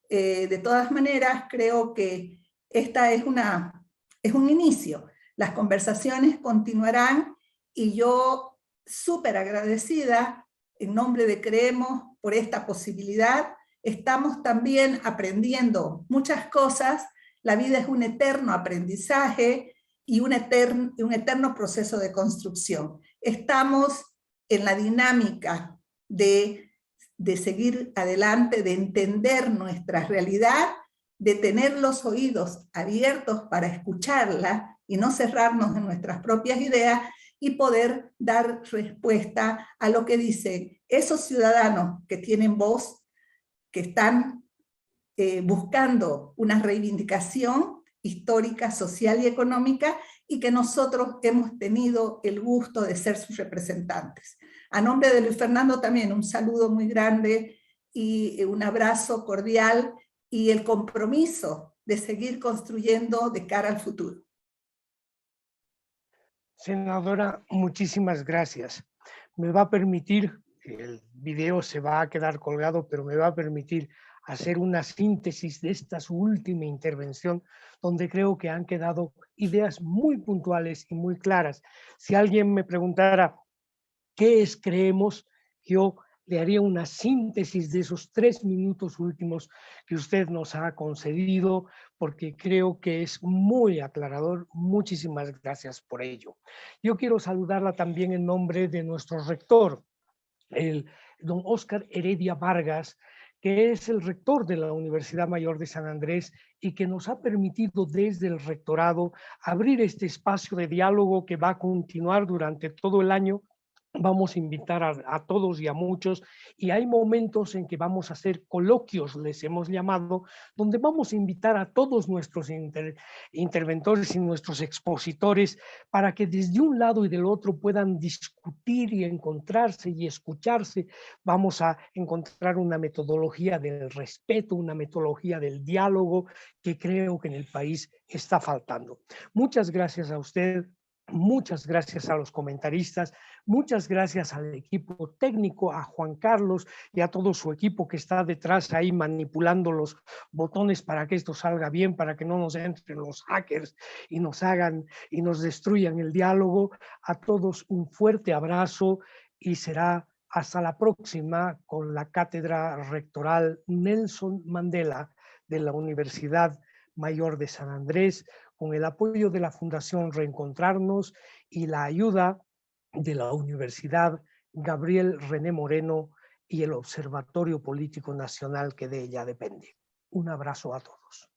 De todas maneras, creo que esta es un inicio. Las conversaciones continuarán y yo súper agradecida en nombre de Creemos por esta posibilidad. Estamos también aprendiendo muchas cosas. La vida es un eterno aprendizaje y un eterno proceso de construcción. Estamos en la dinámica de seguir adelante, de entender nuestra realidad, de tener los oídos abiertos para escucharla y no cerrarnos en nuestras propias ideas, y poder dar respuesta a lo que dicen esos ciudadanos que tienen voz, que están buscando una reivindicación histórica, social y económica, y que nosotros hemos tenido el gusto de ser sus representantes. A nombre de Luis Fernando también un saludo muy grande y un abrazo cordial y el compromiso de seguir construyendo de cara al futuro. Senadora, muchísimas gracias. Me va a permitir, el video se va a quedar colgado, pero me va a permitir hacer una síntesis de esta su última intervención, donde creo que han quedado ideas muy puntuales y muy claras. Si alguien me preguntara qué es Creemos, yo le haría una síntesis de esos 3 minutos últimos que usted nos ha concedido, porque creo que es muy aclarador. Muchísimas gracias por ello. Yo quiero saludarla también en nombre de nuestro rector, el don Óscar Heredia Vargas, que es el rector de la Universidad Mayor de San Andrés y que nos ha permitido desde el rectorado abrir este espacio de diálogo que va a continuar durante todo el año. Vamos a invitar a todos y a muchos, y hay momentos en que vamos a hacer coloquios, les hemos llamado, donde vamos a invitar a todos nuestros interventores y nuestros expositores para que desde un lado y del otro puedan discutir y encontrarse y escucharse. Vamos a encontrar una metodología del respeto, una metodología del diálogo que creo que en el país está faltando. Muchas gracias a usted. Muchas gracias a los comentaristas, muchas gracias al equipo técnico, a Juan Carlos y a todo su equipo que está detrás ahí manipulando los botones para que esto salga bien, para que no nos entren los hackers y nos hagan y nos destruyan el diálogo. A todos un fuerte abrazo y será hasta la próxima con la Cátedra Rectoral Nelson Mandela de la Universidad Mayor de San Andrés, con el apoyo de la Fundación Reencontrarnos y la ayuda de la Universidad Gabriel René Moreno y el Observatorio Político Nacional que de ella depende. Un abrazo a todos.